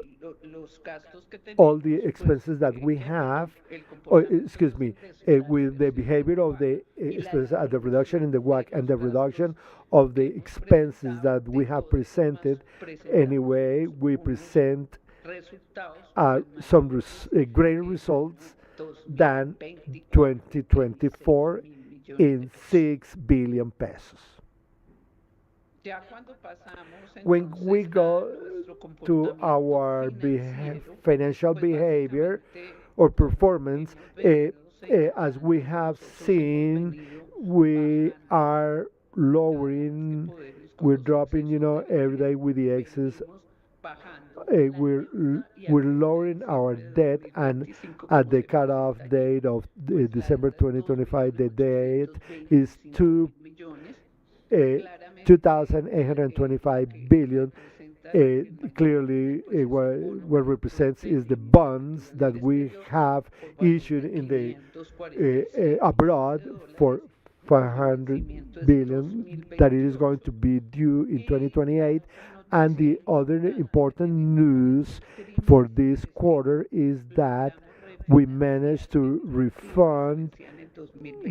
all the expenses that we have, or excuse me, with the behavior of the expenses at the reduction in the WACC and the reduction of the expenses that we have presented. Anyway, we present some greater results than 2024 in 6 billion pesos. When we go to our financial behavior or performance, as we have seen, we are lowering, we're dropping, every day with the excess. We're lowering our debt, and at the cutoff date of December 2025, the debt is 2,825 billion. Clearly, what represents is the bonds that we have issued in the abroad for 500 billion that it is going to be due in 2028. And the other important news for this quarter is that we managed to refund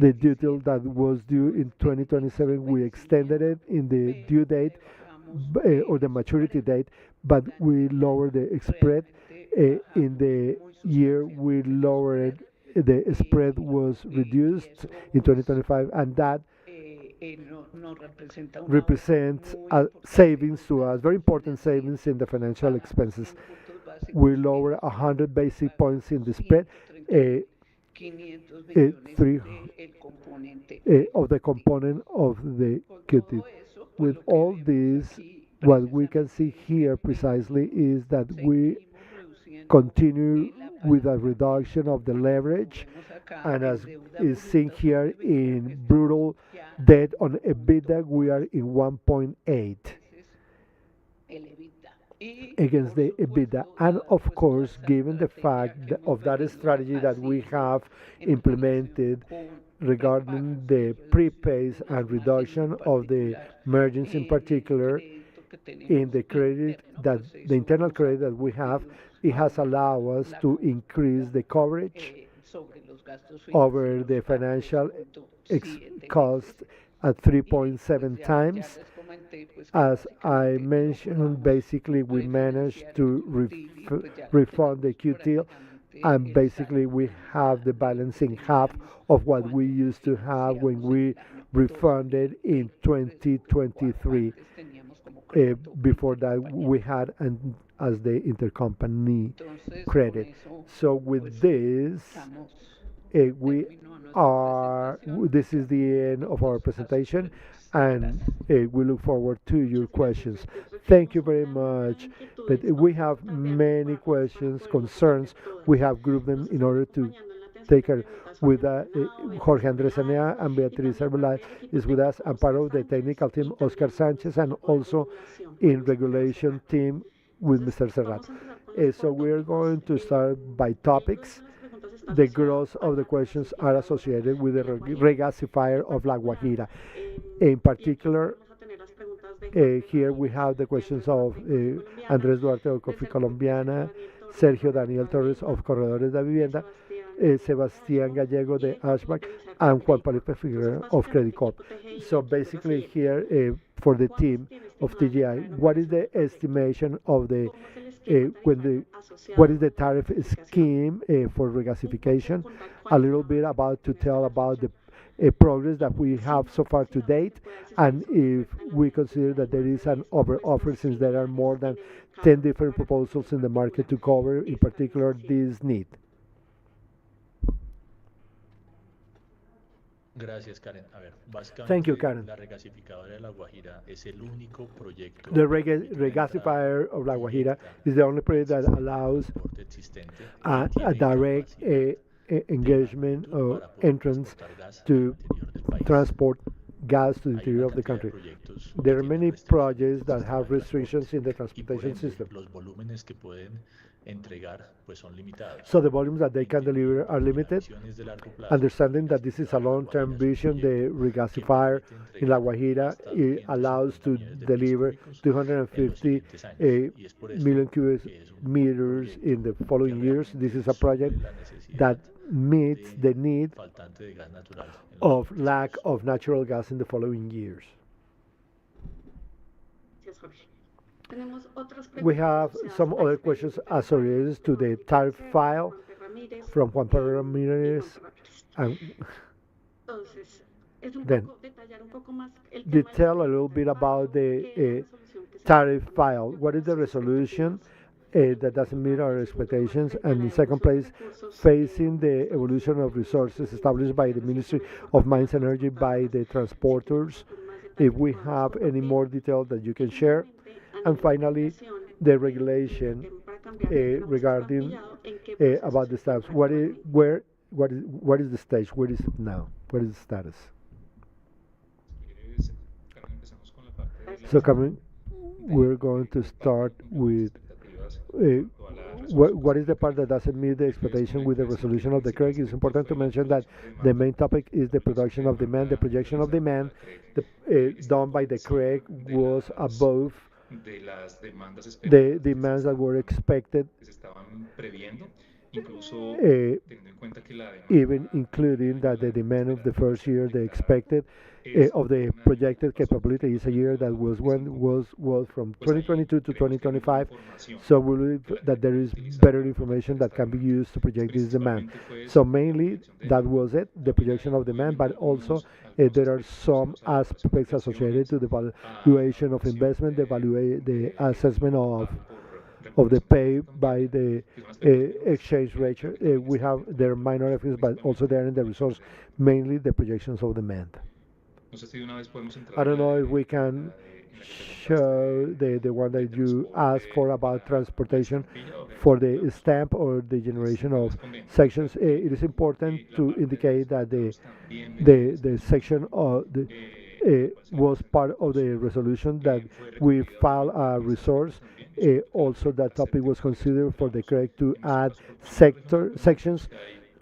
the due date that was due in 2027. We extended it in the due date or the maturity date, but we lowered the spread. In the year, we lowered the spread was reduced in 2025, and that represents savings to us, very important savings in the financial expenses. We lower 100 basic points in the spread, three of the component of the QT. With all this, what we can see here precisely is that we continue with a reduction of the leverage, and as is seen here in brutal debt on EBITDA, we are in 1.8 against the EBITDA. And of course, given the fact of that strategy that we have implemented regarding the prepays and reduction of the margins, in particular in the credit, that the internal credit that we have, it has allowed us to increase the coverage over the financial cost at 3.7 times. As I mentioned, basically we managed to refund the QT, and basically we have the balancing half of what we used to have when we refunded in 2023. Before that, we had as the intercompany credit. So with this, we are. This is the end of our presentation, and we look forward to your questions. Thank you very much. But we have many questions, concerns. We have grouped them in order to take care with Jorge Andres Anea and Beatriz Arbelay is with us, and part of the technical team, Oscar Sanchez, and also in regulation team with Mr. Serrat. So we're going to start by topics. The growth of the questions are associated with the regasifier of La Guajira. In particular, here we have the questions of Andrés Duarte of Coffee Colombiana, Sergio Daniel Torres of Corredores de Vivienda, Sebastián Gallego de Ashback, and Juan Felipe Figueroa of Credit Corp. So basically here for the team of TGI, what is the estimation of the what is the tariff scheme for regasification? A little bit to tell about the progress that we have so far to date, and if we consider that there is an over offer since there are more than 10 different proposals in the market to cover, in particular, this need. Thank you, Karen. The regasifier of La Guajira is the only project that allows a direct engagement or entrance to transport gas to the interior of the country. There are many projects that have restrictions in the transportation system. So the volumes that they can deliver are limited. Understanding that this is a long-term vision, the regasifier in La Guajira allows to deliver 250 million cubic meters in the following years. This is a project that meets the need of lack of natural gas in the following years. We have some other questions associated to the tariff file from Juan Pedro Ramirez. And then detail a little bit about the tariff file. What is the resolution that doesn't meet our expectations? And in second place, facing the evolution of resources established by the Ministry of Mines and Energy by the transporters. If we have any more detail that you can share. And finally, the regulation regarding about the stamps. What is the stage? Where is it now? What is the status? So, Carmen, we're going to start with what is the part that doesn't meet the expectation with the resolution of the CREG. It's important to mention that the main topic is the production of demand. The projection of demand done by the CREG was above the demands that were expected, even including that the demand of the first year, the expected of the projected capability is a year that was from 2022 to 2025. So we believe that there is better information that can be used to project this demand. So mainly that was it, the projection of demand, but also there are some aspects associated to the valuation of investment, the assessment of the pay by the exchange rate. We have their minor effects, but also they are in the resource, mainly the projections of demand. I don't know if we can show the one that you asked for about transportation for the stamp or the generation of sections. It is important to indicate that the section of the was part of the resolution that we file a resource. Also, that topic was considered for the CREG to add sections.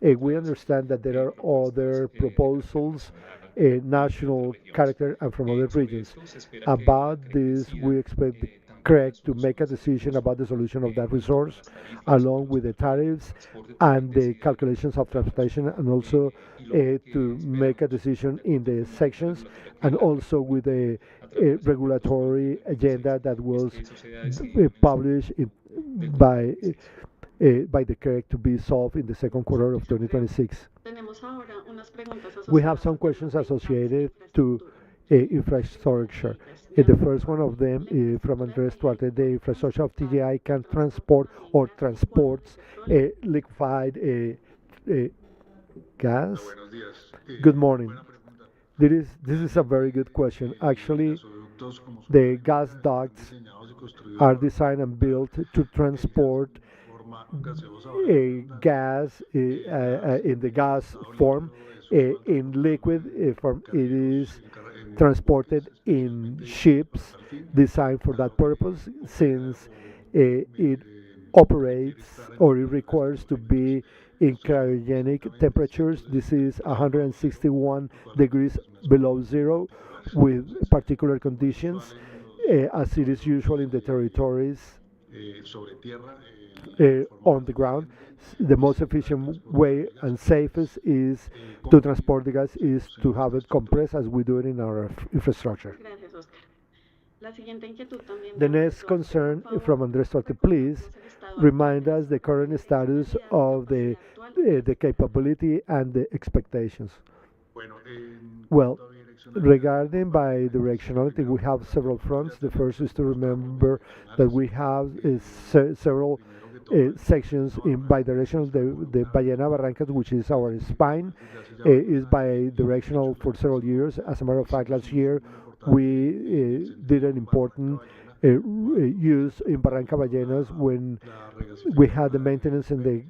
We understand that there are other proposals, national character, and from other regions. About this, we expect the CREG to make a decision about the solution of that resource, along with the tariffs and the calculations of transportation, and also to make a decision in the sections, and also with the regulatory agenda that was published by the CREG to be solved in the second quarter of 2026. We have some questions associated to infrastructure. The first one of them is from Andres Duarte. The infrastructure of TGI can transport or transports liquefied gas. Good morning. This is a very good question. Actually, the gas ducts are designed and built to transport gas in the gas form. In liquid form, it is transported in ships designed for that purpose, since it operates or it requires to be in cryogenic temperatures. This is 161 degrees below zero with particular conditions, as it is usual in the territories on the ground. The most efficient way and safest is to transport the gas is to have it compressed, as we do it in our infrastructure. The next concern from Andres Torte, please remind us the current status of the capability and the expectations. Well, regarding by directionality, we have several fronts. The first is to remember that we have several sections in bi-directional. The Ballena Barrancas, which is our spine, is bi-directional for several years. As a matter of fact, last year we did an important used in Barranca Ballenas when we had the maintenance in the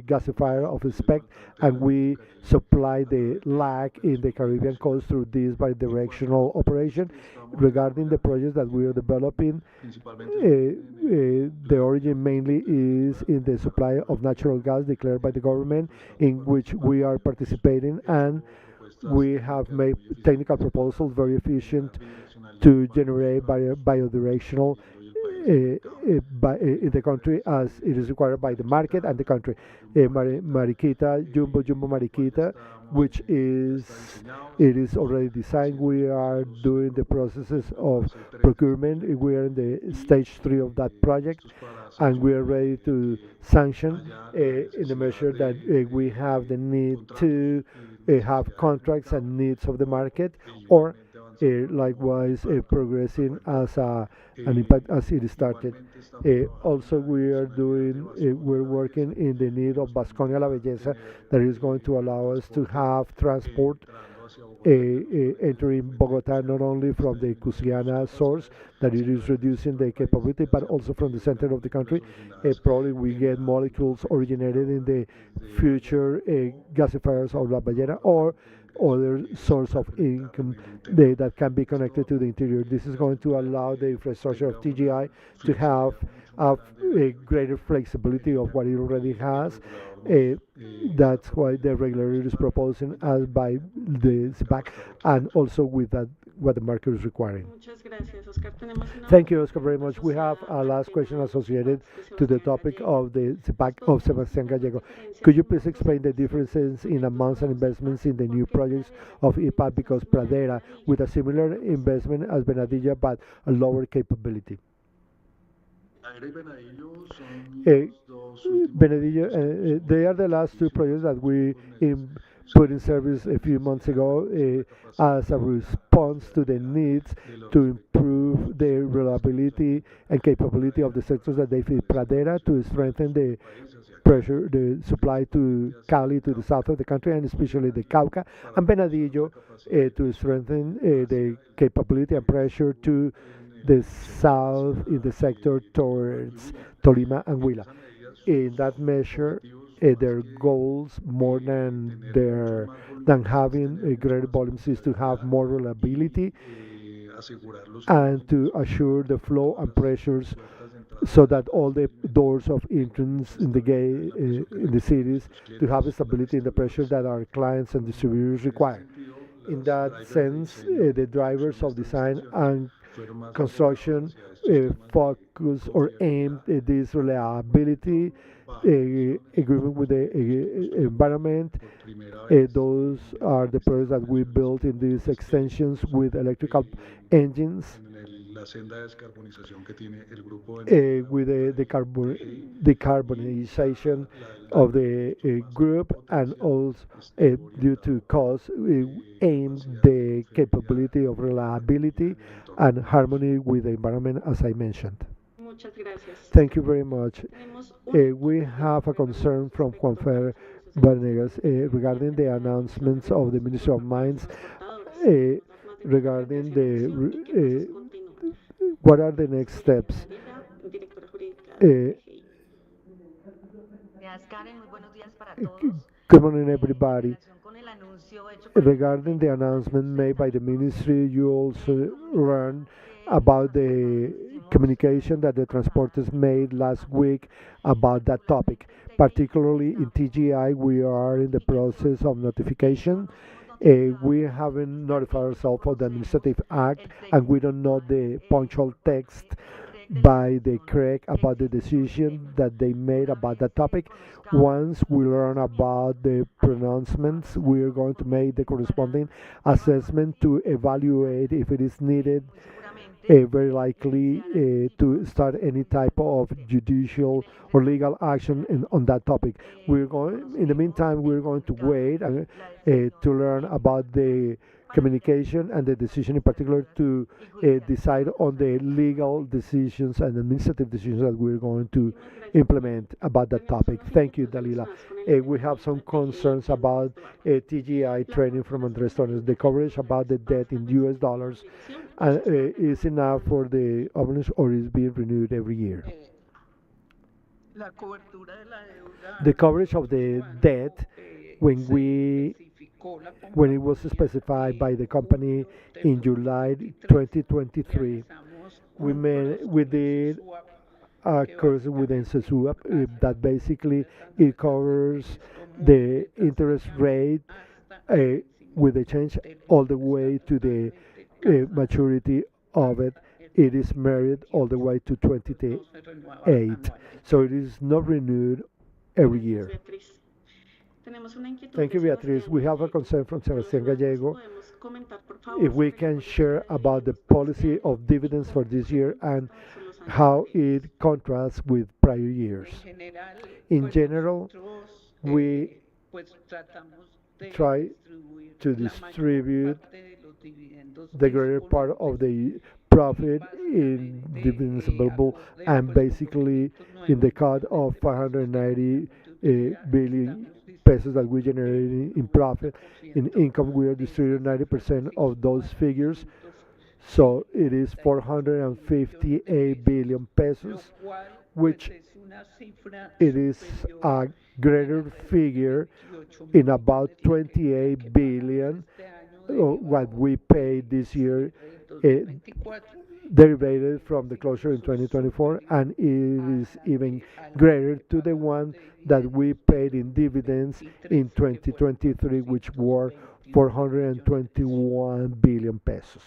gasifier of the SPEC, and we supply the lag in the Caribbean coast through this bidirectional operation. Regarding the projects that we are developing, the origin mainly is in the supply of natural gas declared by the government, in which we are participating, and we have made technical proposals very efficient to generate biodirectional in the country as it is required by the market and the country. Mariquita, Jumbo Mariquita, which is it is already designed. We are doing the processes of procurement. We are in the stage 3 of that project, and we are ready to sanction in the measure that we have the need to have contracts and needs of the market, or likewise progressing as an impact as it started. Also, we're working in the need of Vasconia La Belleza, that is going to allow us to have transport entering Bogota not only from the Cusiana source, that it is reducing the capability, but also from the center of the country. Probably we get molecules originated in the future gasifiers of La Ballena, or other source of income that can be connected to the interior. This is going to allow the infrastructure of TGI to have a greater flexibility of what it already has. Uh, that's why the regulator is proposing as by the SPAC, and also with that what the market is requiring. Thank you, Oscar, very much. We have a last question associated to the topic of the SPAC of Sebastián Gallego. Could you please explain the differences in amounts and investments in the new projects of IPA, because Pradera, with a similar investment as Benadilla but a lower capability? Uh, Benedillo, they are the last two projects that we put in service a few months ago as a response to the needs to improve the reliability and capability of the sectors that they feed. Pradera, to strengthen the supply to Cali, to the south of the country, and especially the Cauca, and Benadillo to strengthen the capability and pressure to the south in the sector towards Tolima and Huila. In that measure, their goals, more than having a greater volumes, is to have more reliability and to assure the flow and pressures, so that all the doors of entrance in in the cities, to have stability in the pressure that our clients and distributors require. In that sense, the drivers of design and construction focus or aimed at this reliability, agreement with the environment. Those are the products that we built in these extensions with electrical engines, with decarbonization of the group, and also due to cost, aim the capability of reliability and harmony with the environment, as I mentioned. Thank you very much. We have a concern from Juanfer Vanegas regarding the announcements of the Ministry of Mines uh, regarding what are the next steps. Uh, Good morning, everybody. Regarding the announcement made by the ministry, you also learned about the communication that the transporters made last week about that topic. Particularly in TGI, we are in the process of notification. We haven't notified ourselves of the administrative act, and we don't know the punctual text by the CREG about the decision that they made about that topic. Once we learn about the pronouncements, we are going to make the corresponding assessment to evaluate if it is needed, very likely to start any type of judicial or legal action on that topic. In the meantime, we're going to wait to learn about the communication and the decision in particular to decide on the legal decisions and administrative decisions that we're going to implement about that topic. Thank you, Dalila. We have some concerns about TGI training from Andres Torres. The coverage about the debt in US dollars is enough for the owners or is being renewed every year. The coverage of the debt when we when it was specified by the company in July 2023, we did a course within SESUAP that basically it covers the interest rate uh, with the change all the way to the maturity of it. It is married all the way to 28, so it is not renewed every year. Thank you, Beatriz. We have a concern from Sebastián Gallego. If we can share about the policy of dividends for this year and how it contrasts with prior years. In general, we try to distribute the greater part of the profit in dividends available and basically in the cut of 590 billion pesos that we generate in profit. In income, we are distributing 90% of those figures, so it is 458 billion pesos, which it is a greater figure in about 28 billion what we paid this year derivated from the closure in 2024, and it is even greater to the one that we paid in dividends in 2023, which were 421 billion pesos.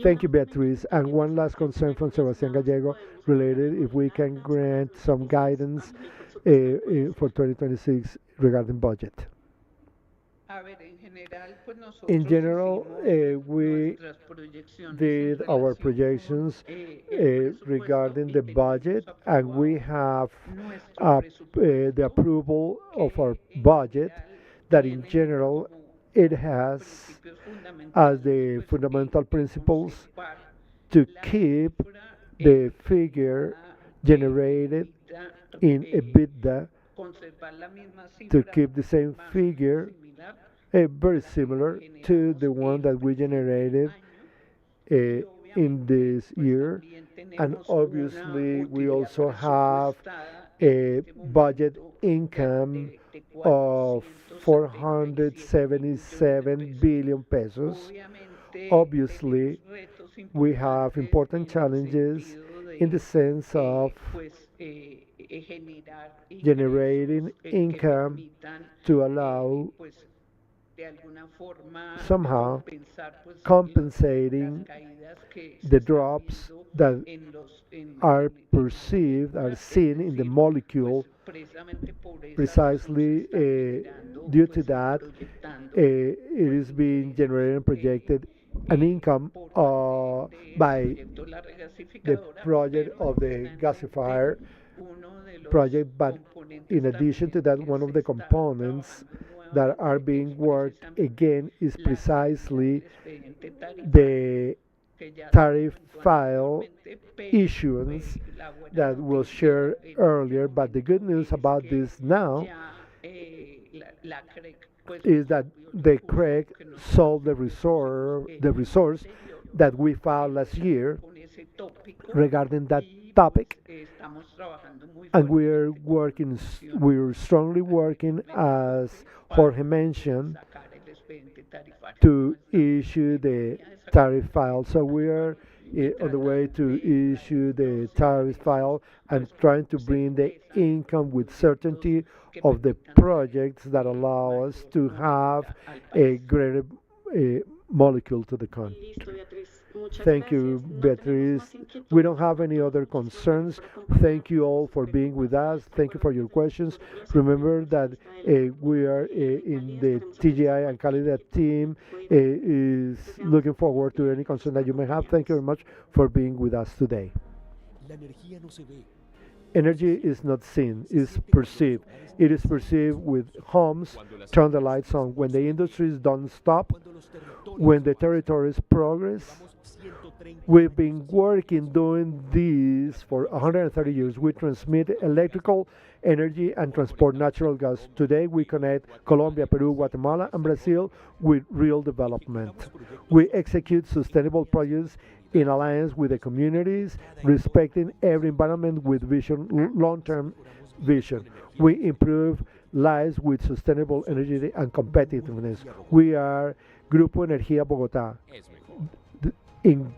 Thank you, Beatriz. And one last concern from Sebastián Gallego related if we can grant some guidance for 2026 regarding budget. In general, we did our projections regarding the budget, and we have the approval of our budget that in general it has as the fundamental principles to keep the figure generated in EBITDA, to keep the same figure very similar to the one that we generated in this year. And obviously, we also have a budget income of 477 billion pesos. Obviously, we have important challenges in the sense of generating income to allow somehow compensating the drops that are perceived, are seen in the molecule. Precisely due to that, it is being generated and projected an income by the project of the gasifier project, but in addition to that, one of the components that are being worked again is precisely the tariff file issuance that was shared earlier. But the good news about this now is that the CREG solved the resource that we filed last year regarding that topic, and we're strongly working, as Jorge mentioned, to issue the tariff file. So we are on the way to issue the tariff file and trying to bring the income with certainty of the projects that allow us to have a greater molecule to the country. Thank you, Beatriz. We don't have any other concerns. Thank you all for being with us. Thank you for your questions. Remember that we are in the TGI and Cálidda team is looking forward to any concern that you may have. Thank you very much for being with us today. Energy is not seen, it's perceived. It is perceived with homes turn the lights on, when the industries don't stop, when the territories progress. We've been working doing this for 130 years. We transmit electrical energy and transport natural gas. Today, we connect Colombia, Peru, Guatemala, and Brazil with real development. We execute sustainable projects in alliance with the communities, respecting every environment with vision, long-term vision. We improve lives with sustainable energy and competitiveness. We are Grupo Energía Bogotá. In,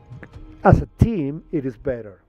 as a team, it is better.